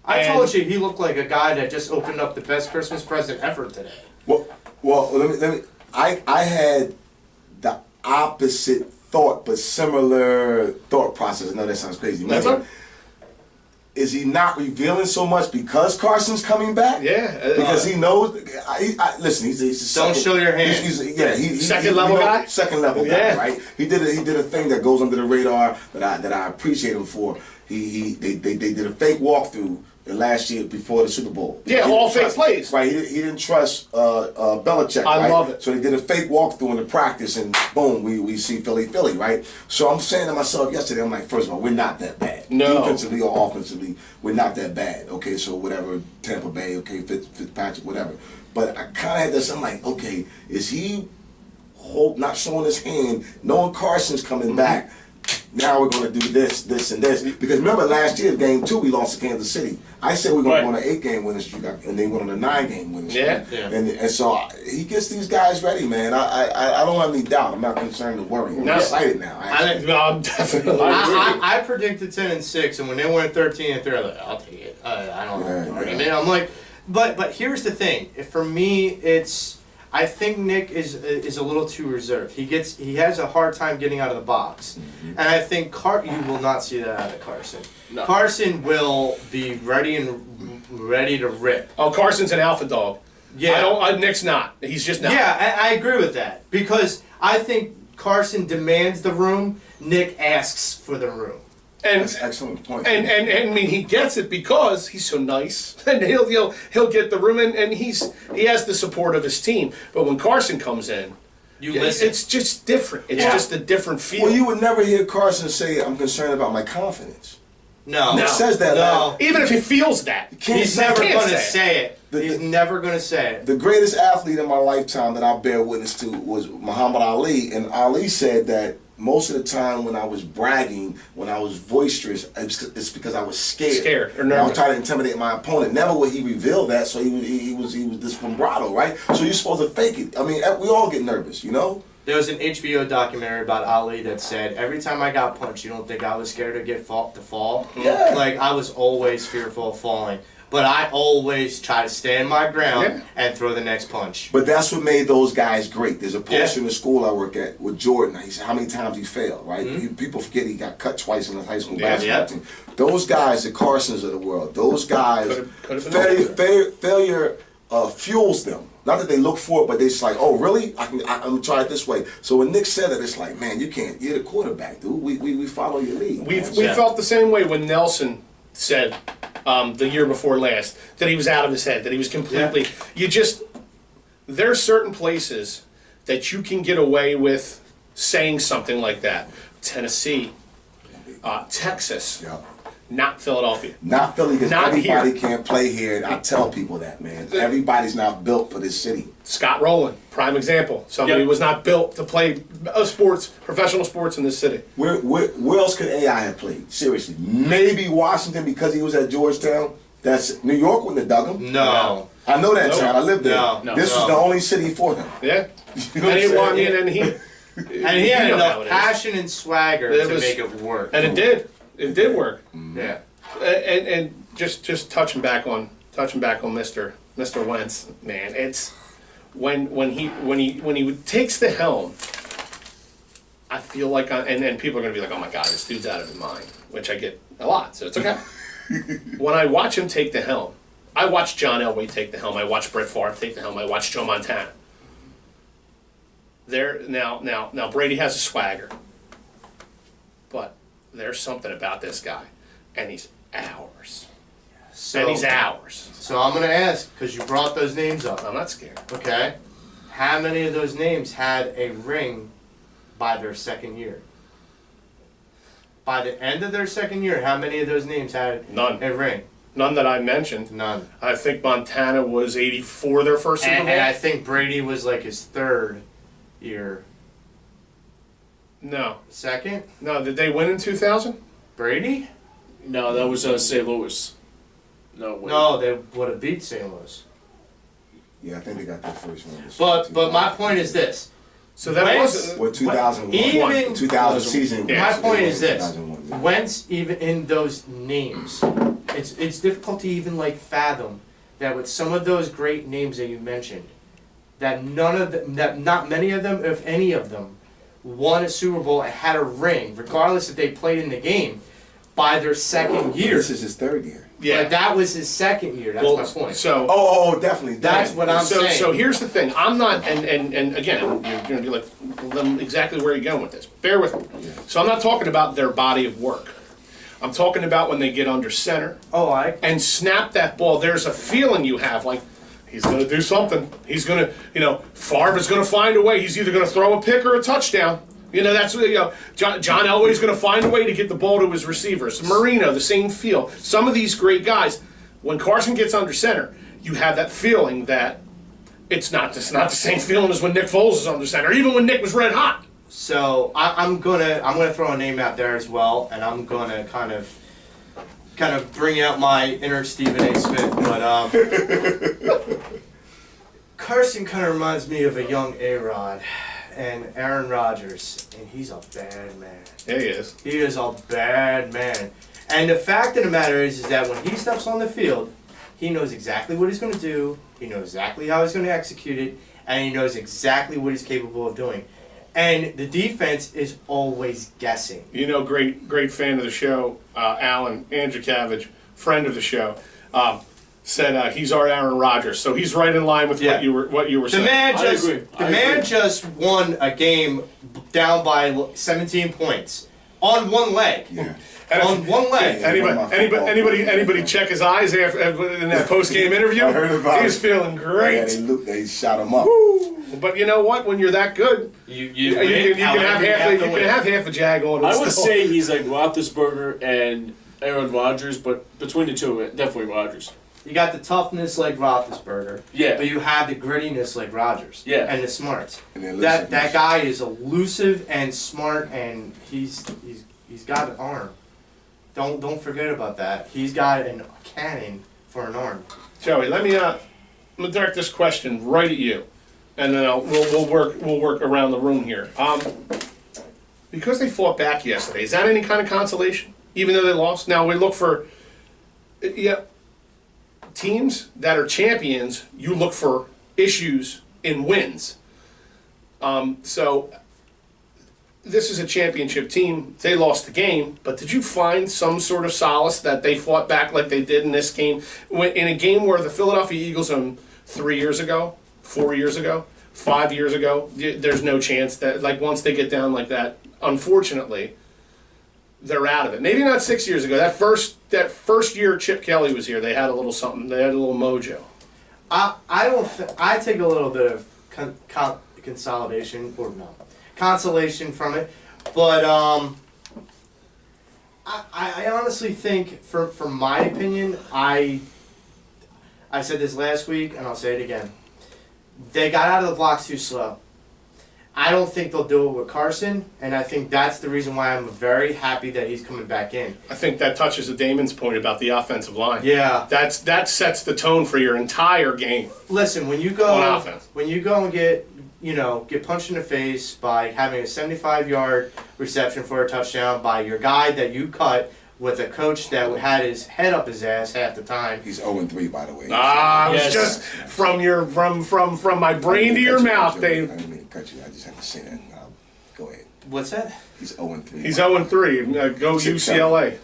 I told you he looked like a guy that just opened up the best Christmas present ever today. Well, let me. I had the opposite thought, but similar thought process. I know that sounds crazy. That's right. Is he not revealing so much because Carson's coming back? Yeah. Because he knows. Listen, he's Don't show your hand. He's Second level guy. Second level guy, right? He did a thing that goes under the radar that I appreciate him for. They did a fake walkthrough last year before the Super Bowl. Yeah, all fake plays. Right, he didn't trust Belichick. I love it. So they did a fake walkthrough in the practice, and boom, we see Philly, right? So I'm saying to myself yesterday, I'm like, first of all, we're not that bad. No. Defensively or offensively, we're not that bad. Okay, so whatever, Tampa Bay, okay, Fitzpatrick, whatever. But I kind of had this, I'm like, okay, is he not showing his hand, knowing Carson's coming back? Now we're going to do this, and this. Because remember last year, game 2, we lost to Kansas City. I said we're going to go on an 8-game winning streak, and they went on a 9-game winning streak. Yeah. And so he gets these guys ready, man. I don't have any doubt. I'm not concerned or worried. I'm excited now. I'm definitely. I predicted 10-6, and when they went 13-3, I was like, I'll take it. I don't know. I'm like, but here's the thing. For me, it's. I think Nick is a little too reserved. He has a hard time getting out of the box, and I think you will not see that out of Carson. No. Carson will be ready to rip. Oh, Carson's an alpha dog. Yeah, Nick's not. He's just not. Yeah, I agree with that because I think Carson demands the room. Nick asks for the room. And that's an excellent point. And I mean, he gets it because he's so nice, and he'll get the room, and he has the support of his team. But when Carson comes in, listen. It's just different. It's just a different feel. Well, you would never hear Carson say, "I'm concerned about my confidence." No, Nick says that. No, even if he feels that, he's never going to say it. He's never going to say it. The greatest athlete in my lifetime that I bear witness to was Muhammad Ali, and Ali said that most of the time when I was bragging, when I was boisterous, it's because I was scared or nervous. I was trying to intimidate my opponent. Never would he reveal that, so he was this vibrato, right? So you're supposed to fake it. I mean, we all get nervous, you know? There was an HBO documentary about Ali that said, every time I got punched, you don't think I was scared to fall? Yeah. Like, I was always fearful of falling. But I always try to stand my ground and throw the next punch. But that's what made those guys great. There's a poster in the school I work at with Jordan. He said how many times he failed, right? People forget he got cut twice in the high school basketball team. Those guys, the Carsons of the world, those guys, failure fuels them. Not that they look for it, but they're just like, oh, really? I'm going to try it this way. So when Nick said it, it's like, man, you can't. You're the quarterback, dude. We follow your lead. We felt the same way when Nelson said the year before last that he was out of his head, that he was completely. There are certain places that you can get away with saying something like that. Tennessee, Texas. Not Philadelphia. Not Philly, because everybody here. can't play here. I tell people that, man. Everybody's not built for this city. Scott Rowland, prime example. Somebody was not built to play professional sports in this city. Where else could AI have played? Seriously. Maybe Washington because he was at Georgetown. That's New York wouldn't have dug him. No. I know that town. I lived there. This was the only city for him. Yeah. You know what I'm saying? And he had enough passion and swagger to make it work. And it did. It did work. Yeah. And just touching back on Mr. Wentz, man, it's when he takes the helm, I feel like and people are gonna be like, oh my God, this dude's out of his mind, which I get a lot, so it's okay. When I watch him take the helm, I watch John Elway take the helm, I watch Brett Favre take the helm, I watch Joe Montana. Now Brady has a swagger, but there's something about this guy, and he's ours. So, And he's ours. So I'm going to ask, because you brought those names up. I'm not scared. Okay. How many of those names had a ring by their second year? By the end of their second year, how many of those names had None. a ring? None that I mentioned. None. I think Montana was 84 their first Super Bowl. And I think Brady was like his third year. No. Second? No, did they win in 2000? Brady? No, that was St. Louis. No, wait. No, they would have beat St. Louis. Yeah, I think they got their first one. But my point is this. So that Wentz- wasn't. Well, 2001. Even- 2000 season. Yeah. My so point they is won this. 2001, yeah. Wentz, even in those names, it's difficult to even like fathom that with some of those great names that you mentioned, that none of them, that not many of them, if any of them, won a Super Bowl and had a ring, regardless if they played in the game, by their second year. This is his third year. Yeah. But that was his second year. That's my point. So. Oh, definitely. That's what I'm So, saying. so here's the thing. I'm not, and again, you're going to be like, exactly where are you going with this? Bear with me. Yeah. So I'm not talking about their body of work. I'm talking about when they get under center and snap that ball. There's a feeling you have, like, he's going to do something. He's going to, Favre is going to find a way. He's either going to throw a pick or a touchdown. That's what, John Elway's going to find a way to get the ball to his receivers. Marino, the same feel. Some of these great guys, when Carson gets under center, you have that feeling that it's not the same feeling as when Nick Foles is under center, even when Nick was red hot. So I'm gonna throw a name out there as well, and I'm gonna kind of bring out my inner Stephen A. Smith, but Carson kind of reminds me of a young A-Rod and Aaron Rodgers, and he's a bad man. Yeah, he is. He is a bad man. And the fact of the matter is that when he steps on the field, he knows exactly what he's going to do, he knows exactly how he's going to execute it, and he knows exactly what he's capable of doing. And the defense is always guessing. Great fan of the show, Alan Andrzejewicz, friend of the show, said he's our Aaron Rodgers. So he's right in line with what you were saying. The man just won a game down by 17 points on one leg. Yeah. On one leg. Anybody check his eyes after in that post game interview? I heard about He was it. feeling great. Yeah, they shot him up. But you know what? When you're that good, you can have half a jag on. I would say he's like Roethlisberger and Aaron Rodgers, but between the two, definitely Rodgers. You got the toughness like Roethlisberger. Yeah. But you have the grittiness like Rodgers. Yeah. And the smarts. And That guy is elusive and smart, and he's got an arm. Don't forget about that. He's got a cannon for an arm. Joey, let me direct this question right at you, and then we'll work around the room here. Because they fought back yesterday, is that any kind of consolation? Even though they lost, now we look for teams that are champions. You look for issues in wins. So this is a championship team. They lost the game, but did you find some sort of solace that they fought back like they did in this game? In a game where the Philadelphia Eagles 3 years ago, 4 years ago, 5 years ago, there's no chance that, like, once they get down like that, unfortunately, they're out of it. Maybe not 6 years ago. That first year Chip Kelly was here, they had a little something. They had a little mojo. I take a little bit of consolation consolation from it, but I honestly think, from my opinion, I said this last week and I'll say it again. They got out of the blocks too slow. I don't think they'll do it with Carson, and I think that's the reason why I'm very happy that he's coming back in. I think that touches Damon's point about the offensive line. Yeah. That sets the tone for your entire game. Listen, when you go on offense, when you go and get punched in the face by having a 75-yard reception for a touchdown by your guy that you cut with a coach that had his head up his ass half the time. He's 0-3, by the way. I was just from my brain to your mouth, Dave. I didn't mean to cut you. I just had to say that. Go ahead. What's that? He's 0-3. He's 0-3. Go UCLA.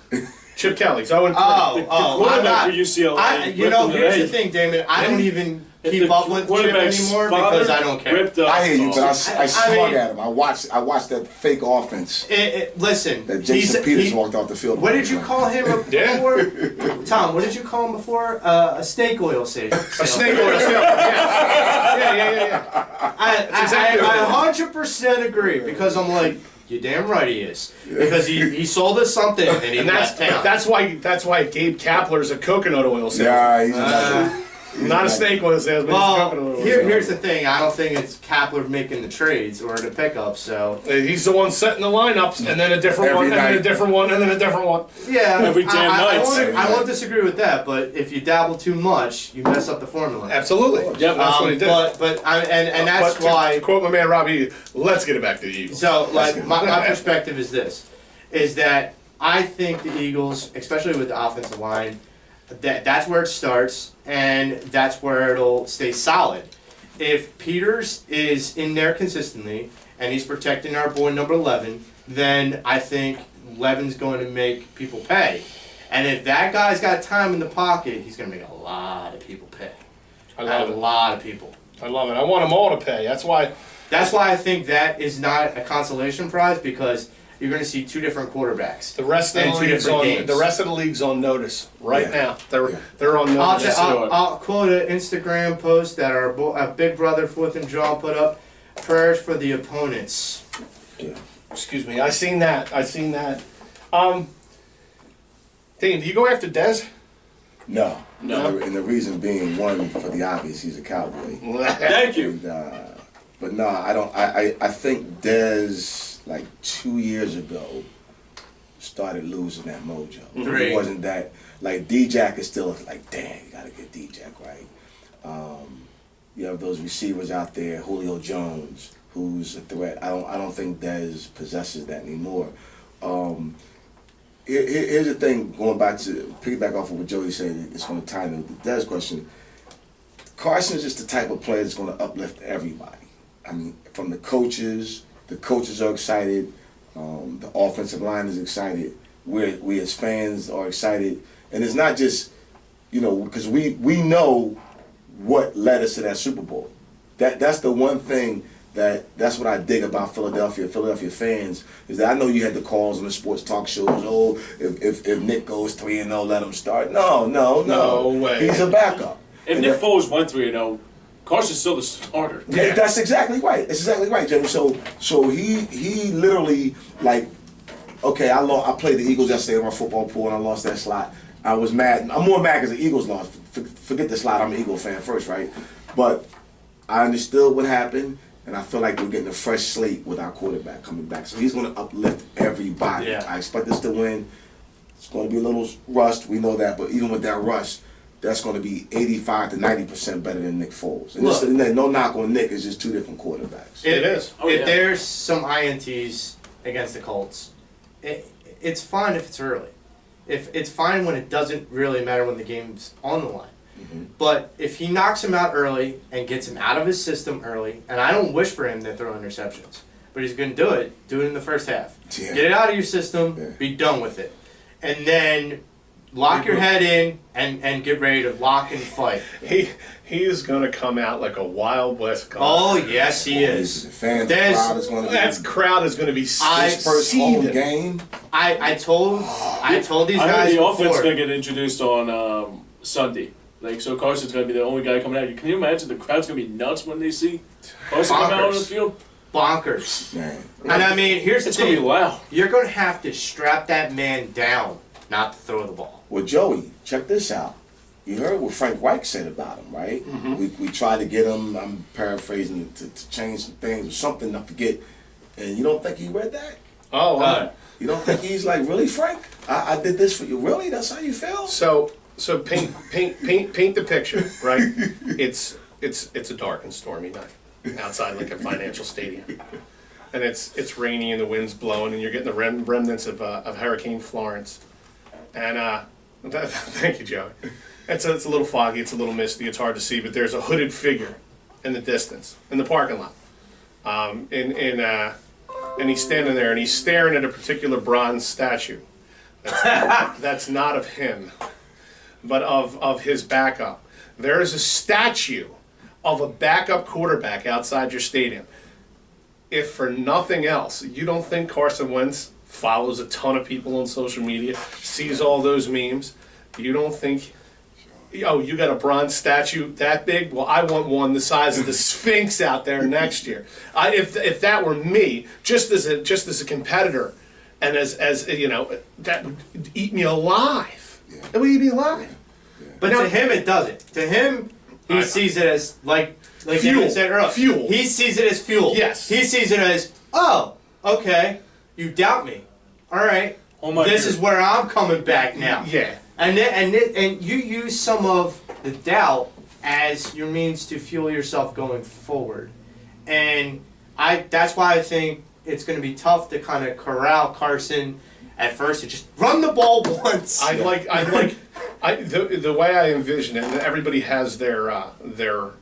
Chip Kelly's 0-3. The quarterback for UCLA. Here's the thing, Damon. I don't even keep up with Chip anymore because I don't care. I hear you, but I smug at him. I watched that fake offense. Listen, That Jason Peters walked off the field. What did you call him before? Tom, what did you call him before? A snake oil salesman. A snake oil salesman. Yeah. I 100% agree because I'm like, you're damn right he is. Because he sold us something and he left town. That's why Gabe Kapler's a coconut oil salesman. Yeah, he's not a snake oil salesman. Well, here's the thing. I don't think it's Kapler making the trades or the pickups. So he's the one setting the lineups, and then a different one, and then a different one, and then a different one. Yeah, every damn night. I won't disagree with that. But if you dabble too much, you mess up the formula. Absolutely. Yep, that's what he did. And that's why. To quote my man Robbie, let's get it back to the Eagles. So, like, my perspective is this: is that I think the Eagles, especially with the offensive line, that's where it starts, and that's where it'll stay solid. If Peters is in there consistently, and he's protecting our boy number 11, then I think Levin's going to make people pay. And if that guy's got time in the pocket, he's going to make a lot of people pay. A lot of people. I love it. I want them all to pay. That's why I think that is not a consolation prize, because you're going to see two different quarterbacks. The rest of the league's on notice right now. They're on notice. I'll quote an Instagram post that our big brother Fourth and John put up. Prayers for the opponents. Yeah. Excuse me. I seen that. Dane, do you go after Dez? No. And the reason being, one, for the obvious, he's a Cowboy. Thank you. And, but no, I don't. I think Dez, like 2 years ago, started losing that mojo. It wasn't that, like, D-Jack is still like, damn, you gotta get D-Jack right. You have those receivers out there, Julio Jones, who's a threat. I don't think Dez possesses that anymore. Here's the thing, going back to piggyback off of what Joey said, it's going to tie into the Dez question. Carson is just the type of player that's going to uplift everybody. I mean, from the coaches are excited, the offensive line is excited, we as fans are excited, and it's not just, because we know what led us to that Super Bowl. That's the one thing that's what I dig about Philadelphia fans, is that I know you had the calls on the sports talk shows, oh, if Nick goes 3-0, let him start. No way. He's a backup. If Nick Foles went 3-0, Carson's still the starter. Yeah, that's exactly right. That's exactly right, Jimmy. So he literally, like, okay, I played the Eagles yesterday in my football pool and I lost that slot. I was mad. I'm more mad because the Eagles lost. Forget the slot. I'm an Eagle fan first, right? But I understood what happened, and I feel like we're getting a fresh slate with our quarterback coming back. So he's going to uplift everybody. Yeah. I expect us to win. It's going to be a little rust. We know that. But even with that rust, that's going to be 85 to 90% better than Nick Foles. And no knock on Nick, it's just two different quarterbacks. It is. If there's some INTs against the Colts, it's fine if it's early. If it's fine when it doesn't really matter when the game's on the line. Mm-hmm. But if he knocks him out early and gets him out of his system early, and I don't wish for him to throw interceptions, but he's going to do it in the first half. Yeah. Get it out of your system, be done with it. And then lock your head in and get ready to lock and fight. He is going to come out like a Wild West guy. Oh, yes, he is. That crowd is going to be his first home game. I told these guys I heard the before. offense going to get introduced on Sunday. Like, so Carson's going to be the only guy coming out. Can you imagine the crowd's going to be nuts when they see Carson come out on the field? Bonkers. Man. And I mean, here's the thing. It's going to be loud. You're going to have to strap that man down not to throw the ball. Well, Joey, check this out. You heard what Frank Reich said about him, right? Mm-hmm. We tried to get him, I'm paraphrasing, to change some things or something, I forget. And you don't think he read that? Oh, you don't think he's like, really, Frank? I did this for you. Really? That's how you feel? So paint the picture, right? It's a dark and stormy night outside Lincoln Financial Stadium, and it's rainy and the wind's blowing and you're getting the remnants of Hurricane Florence. And thank you, Joey. It's a little foggy, it's a little misty, it's hard to see, but there's a hooded figure in the distance in the parking lot, and he's standing there and he's staring at a particular bronze statue That's not of him, but of his backup. There is a statue of a backup quarterback outside your stadium. If for nothing else, you don't think Carson Wentz follows a ton of people on social media, sees all those memes, you don't think, oh, you got a bronze statue that big? Well, I want one the size of the Sphinx out there next year. If that were me, just as a competitor, and as you know, that would eat me alive. Yeah. It would eat me alive. But to him, it doesn't. To him, he sees it as like Fuel. Evan said earlier. Fuel. He sees it as fuel. Yes. He sees it as, oh, okay, you doubt me. All right. Oh my this God. is where I'm coming back now. Yeah. And you use some of the doubt as your means to fuel yourself going forward. And that's why I think it's going to be tough to kind of corral Carson at first and just run the ball once. The way I envision it, and everybody has their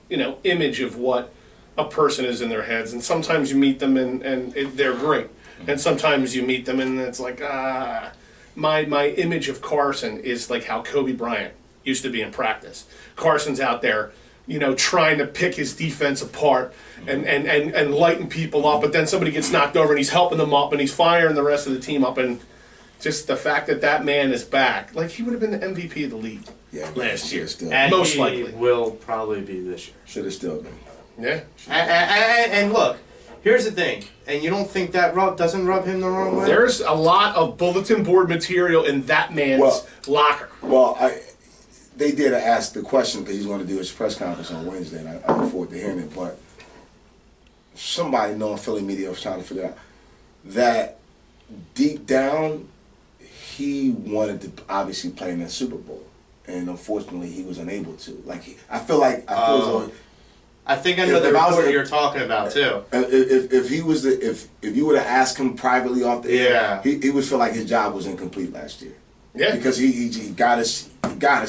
image of what a person is in their heads, and sometimes you meet them and they're great, and sometimes you meet them and it's like my image of Carson is like how Kobe Bryant used to be in practice. Carson's out there, trying to pick his defense apart and lighten people up, but then somebody gets knocked over and he's helping them up and he's firing the rest of the team up, and just the fact that man is back, like he would have been the MVP of the league last year. And most he likely will probably be this year. Should have still been. Yeah. And look, here's the thing, and you don't think that doesn't rub him the wrong way? There's a lot of bulletin board material in that man's locker. Well, they did ask the question because he's going to do his press conference on Wednesday, and I look forward to hearing it. But somebody knowing Philly media was trying to figure out that deep down, he wanted to obviously play in that Super Bowl, and unfortunately, he was unable to. I feel as though. I think I know the report you're talking about too. If he was if you would have asked him privately off the air, he would feel like his job was incomplete last year. Yeah. Because he got us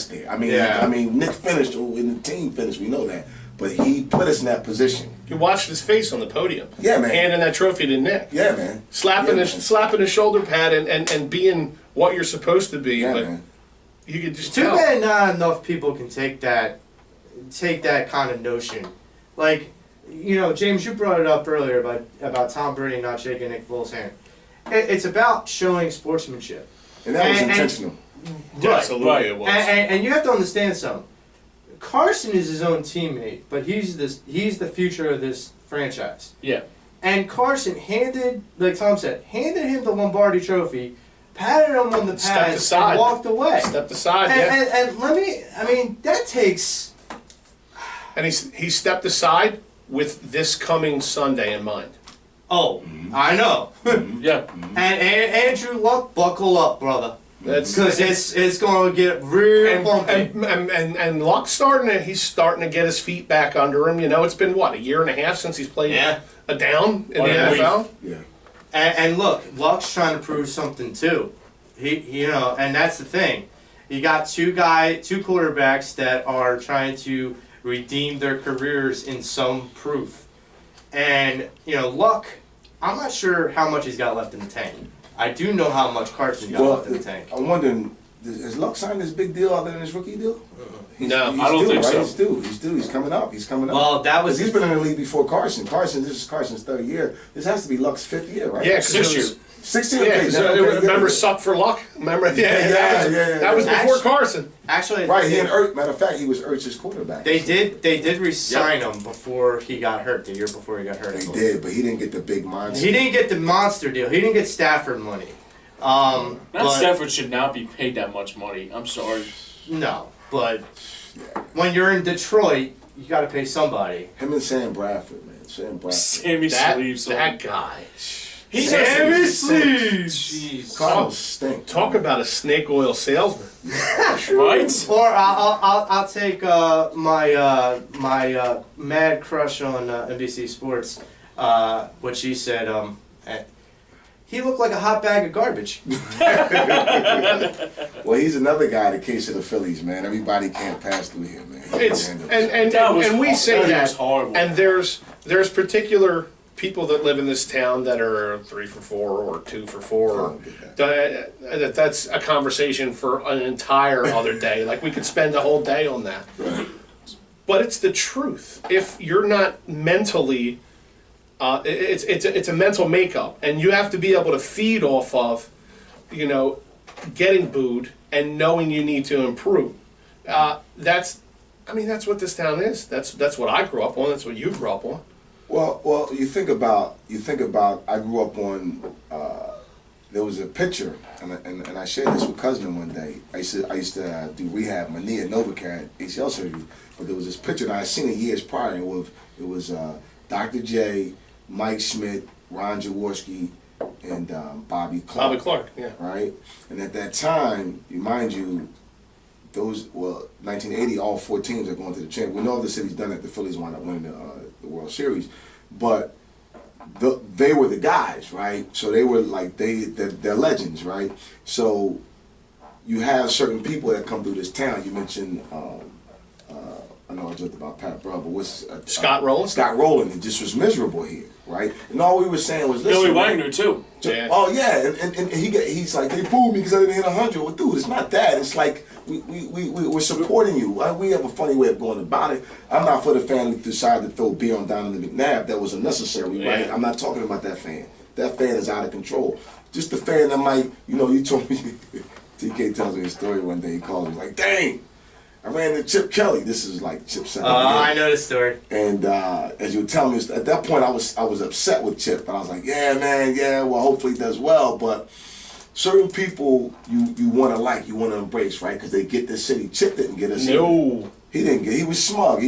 there. I mean, Nick finished when the team finished. We know that, but he put us in that position. You watched his face on the podium. Yeah, man. Handing that trophy to Nick. Yeah, man. Slapping his shoulder pad and being what you're supposed to be. Yeah, but man. you could just Too tell. bad not enough people can take that kind of notion. Like, James, you brought it up earlier about Tom Brady not shaking Nick Foles' hand. It's about showing sportsmanship. And that was intentional. Absolutely, it was. And you have to understand something. Carson is his own teammate, but he's the future of this franchise. Yeah. And Carson like Tom said, handed him the Lombardi Trophy, patted him on the pads, and walked away. Stepped aside, And that takes... And he stepped aside with this coming Sunday in mind. Oh, I know. Yeah. And Andrew Luck, buckle up, brother. Because it's going to get real bumpy. And Luck's he's starting to get his feet back under him. It's been, a year and a half since he's played a down in the NFL? Yeah. And look, Luck's trying to prove something too. And that's the thing. You got two quarterbacks that are trying to redeem their careers in some proof. And, Luck, I'm not sure how much he's got left in the tank. I do know how much Carson got left in the tank. I'm wondering, has Luck signed this big deal other than his rookie deal? No, I don't think so. He's due. He's coming up. Well, that was... He's been in the league before Carson. This is Carson's third year. This has to be Luck's fifth year, right? Yeah, 6 years. 16. Yeah, remember Suck for Luck? Remember? That was before Carson. Actually, right. He and matter of fact, he was Ertz's quarterback. They did re-sign him before he got hurt. The year before he got hurt. They did, but he didn't get the big monster. He didn't get the monster deal. He didn't get Stafford money. Stafford should not be paid that much money. I'm sorry. No, but when you're in Detroit, you got to pay somebody. Him and Sam Bradford, man. Sammy Sleeves. That guy. He's Sammy Sleeves. Jeez. Cardinals stink. Talk about a snake oil salesman. Right? Or I'll take my mad crush on NBC Sports, what she said. He looked like a hot bag of garbage. Well, he's another guy, the case of the Phillies, man. Everybody can't pass through here, man. And we say that, and there's particular people that live in this town that are 3 for 4 or 2 for 4. Or, that's a conversation for an entire other day. Like we could spend a whole day on that. Right. But it's the truth. If you're not mentally, it's a mental makeup, and you have to be able to feed off of, getting booed and knowing you need to improve. That's what this town is. That's what I grew up on. That's what you grew up on. Well, you think about. I grew up on. There was a picture, and I shared this with cousin one day. I used to do rehab. My knee at Novacare had ACL surgery, but there was this picture that I had seen it years prior. It was Dr. J, Mike Schmidt, Ron Jaworski, and Bobby Clark. Bobby Clark, yeah. Right, and at that time, mind you, 1980, all 4 teams are going to the championship. We know the city's done it. The Phillies wound up winning the World Series, but they were the guys, right? So they were like they're legends, right? So you have certain people that come through this town. You mentioned I know I joked about Pat Burrell, but what's Scott Rowland? Scott Rowland, it just was miserable here, right? And all we were saying was, listen, Billy Wagner too. Yeah. Oh yeah, and he's like, they booed me because I didn't hit 100. Well, dude, it's not that. It's like we're supporting you. We have a funny way of going about it. I'm not for the fan who decided to throw beer on down in the McNabb. That was unnecessary, right? Yeah. I'm not talking about that fan. That fan is out of control. Just the fan that might, you told me. TK tells me a story one day. He called me like, dang. I ran into Chip Kelly. This is like Chip said. Oh, I know the story. And as you were telling me, at that point I was upset with Chip. I was like, yeah, man, yeah, well, hopefully he does well. But certain people you want to like, you want to embrace, right? Because they get this city. Chip didn't get us. No. He didn't get. He was smug.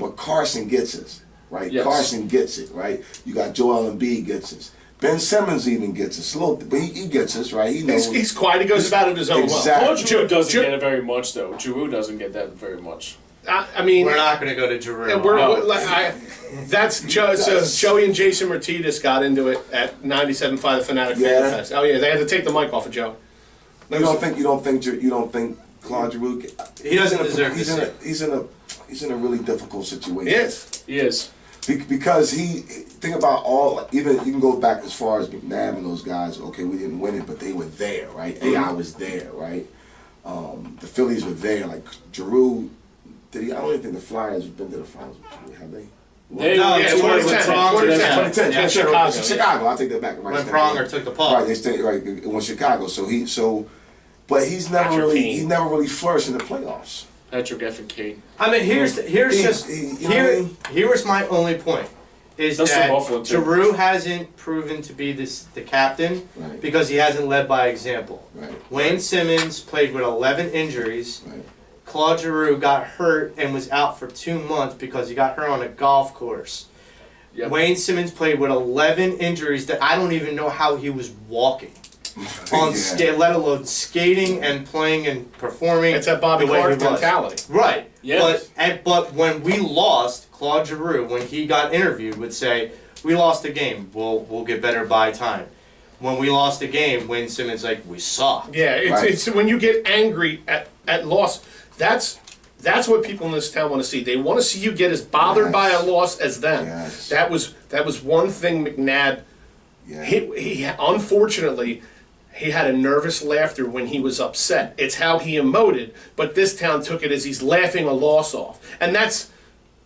But Carson gets us, right? Yes. Carson gets it, right? You got Joel Embiid gets us. Ben Simmons even gets us. But he gets us, right? He knows. He's quiet. He goes about it his own Exactly. well. Paul Giroux doesn't get it very much, though. Giroux doesn't get that very much. I mean, We're not going to go to Giroux. That's Joe. So Joey and Jason Martinez got into it at 97.5 the Phanatics Fest. Oh yeah, they had to take the mic off of Joe. You don't think Claude Giroux? He doesn't deserve this. He's in a really difficult situation. Yes. He is. Because think about even you can go back as far as McNabb and those guys. Okay, we didn't win it, but they were there, right? AI was there, right? The Phillies were there. Like Giroux, I don't even think the Flyers have been to the finals. Have they? No, yeah, 2010. Chicago. Chicago. I'll take that back. Right, when Pronger took the puck. Right, they stayed right. It was Chicago. But he's never really flourished in the playoffs. Patrick F. and Kane. I mean, here's my only point is That's that the Buffalo too. Giroux hasn't proven to be the captain Right. because he hasn't led by example. Right. Wayne Simmons played with 11 injuries. Right. Claude Giroux got hurt and was out for 2 months because he got hurt on a golf course. Yep. Wayne Simmons played with 11 injuries that I don't even know how he was walking. Let alone skating and playing and performing. It's that Bobby the way Clark he was. mentality. Right. Yes. But when we lost, Claude Giroux, when he got interviewed, would say, "We lost the game. We'll get better by time." When we lost the game, Wayne Simmons like, "We sucked." Yeah, it's when you get angry at loss. That's what people in this town want to see. They want to see you get as bothered by a loss as them. Yes. That was one thing McNabb. Yeah. He unfortunately. He had a nervous laughter when he was upset. It's how he emoted, but this town took it as he's laughing a loss off. And that's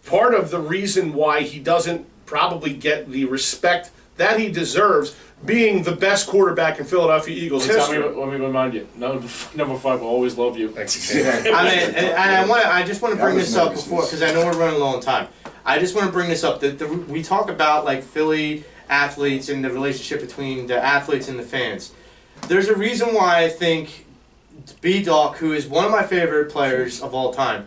part of the reason why he doesn't probably get the respect that he deserves, being the best quarterback in Philadelphia Eagles history. Let me remind you, number 5 will always love you. Yeah. I mean, and I just want to bring this up before, because I know we're running low on time. I just want to bring this up. We talk about like Philly athletes and the relationship between the athletes and the fans. There's a reason why I think B-Doc, who is one of my favorite players of all time,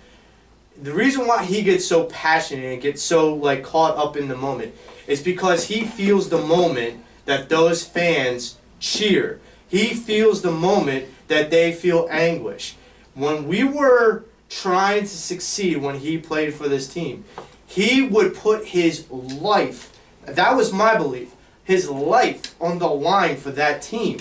the reason why he gets so passionate and gets so like caught up in the moment is because he feels the moment that those fans cheer. He feels the moment that they feel anguish. When we were trying to succeed when he played for this team, he would put his life, that was my belief, his life on the line for that team.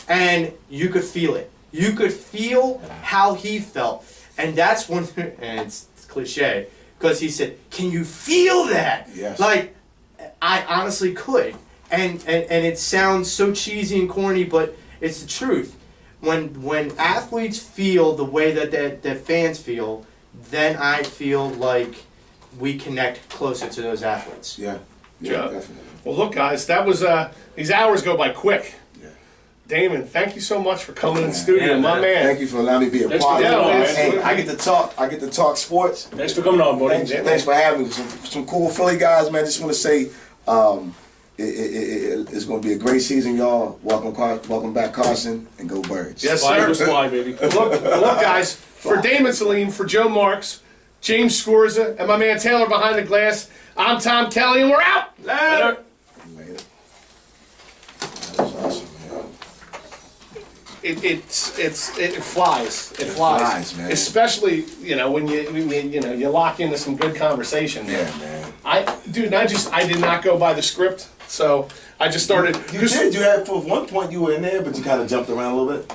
And you could feel it. You could feel how he felt. And that's one, and it's cliche, because he said, "Can you feel that?" Yes. Like, I honestly could. And it sounds so cheesy and corny, but it's the truth. When athletes feel the way that fans feel, then I feel like we connect closer to those athletes. Yeah, Yeah. definitely. Well, look, guys, that was these hours go by quick. Yeah. Damon, thank you so much for coming in the studio, Yeah, my man. Thank you for allowing me to be a Thanks part for of coming on, it. man. Hey, I get to talk sports. Thanks for coming on, buddy. Thanks for having me. Some cool Philly guys, man. Just want to say, it's going to be a great season, y'all. Welcome back, Carson, and go Birds. Yes, Fly, sir. go fly, baby. Look, guys, for Damon Salim, for Joe Marks, James Scorza, and my man Taylor behind the glass, I'm Tom Kelly, and we're out. Later. Later. That was awesome, man. It flies. It flies, man. Especially when you lock into some good conversation. Yeah, man. I did not go by the script, so I just started. You did. You had for one point you were in there, but you kind of jumped around a little bit.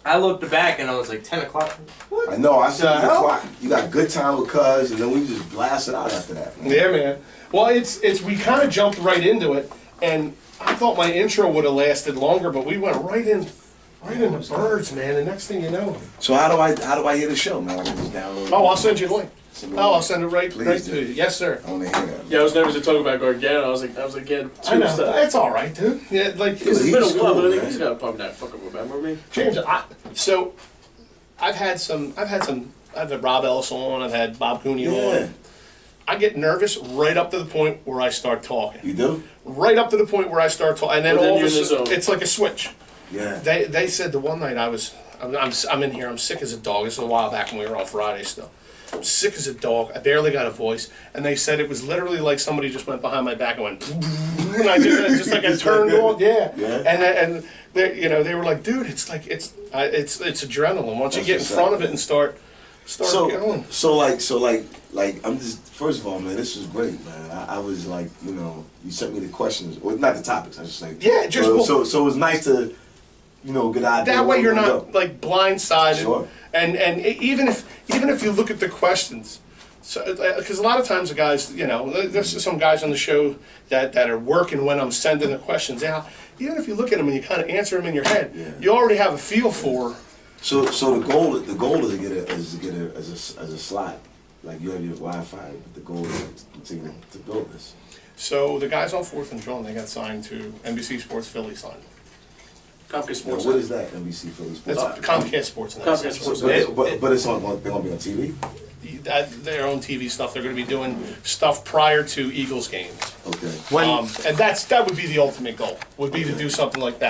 I looked back and I was like 10 o'clock. What? I know. I said The hell? the clock. You got good time with Cuz, and then we just blasted out after that, man. Yeah, man. Well, it's we kind of jumped right into it, and I thought my intro would have lasted longer, but we went right into Birds, man. The next thing you know. So how do I hear the show, man? I can just download. Oh, I'll send you the link. I'll send it right Please to do. you. Yes, sir. I want to hear that. Yeah, I was nervous to talk about Gargano. I was like, yeah, I know. It's all right, dude. Yeah, like It's been a He's while, cool, but I think man. he's got to probably not fucking remember me. James, I've had Rob Ellis on. I've had Bob Cooney Yeah. on. I get nervous right up to the point where I start talking. You do? Right up to the point where I start talking, and then But then all of you're a in the sudden, zone. it's like a switch. Yeah. They said the one night I'm in here, I'm sick as a dog. This is a while back when we were on Friday still. I'm sick as a dog. I barely got a voice, and they said it was literally like somebody just went behind my back and went, and I did it just like I turned on, yeah. And they were like, dude, it's adrenaline. Once you get in front of it and start going. So I'm just, first of all, man, this was great, man. I was like, you sent me the questions, or not the topics, I should say. Yeah, just so it was nice to, get idea. That way where you're we're gonna not go. like blindsided. Sure. And even if you look at the questions, because a lot of times the guys, there's some guys on the show that are working when I'm sending the questions out. Even if you look at them and you kind of answer them in your head, you already have a feel for. So the goal is to get it as a slot, like you have your Wi-Fi. But the goal is to build this. So the guys on 4th and Drum, they got signed to NBC Sports Philly signed. Comcast Now, Sports. what is that? NBC Philly That's Sports. Comcast Sports. Now. Comcast Sports. But it's on. They're gonna be on TV. Their own TV stuff. They're going to be doing stuff prior to Eagles games. Okay. And that would be the ultimate goal. Would be to do something like that.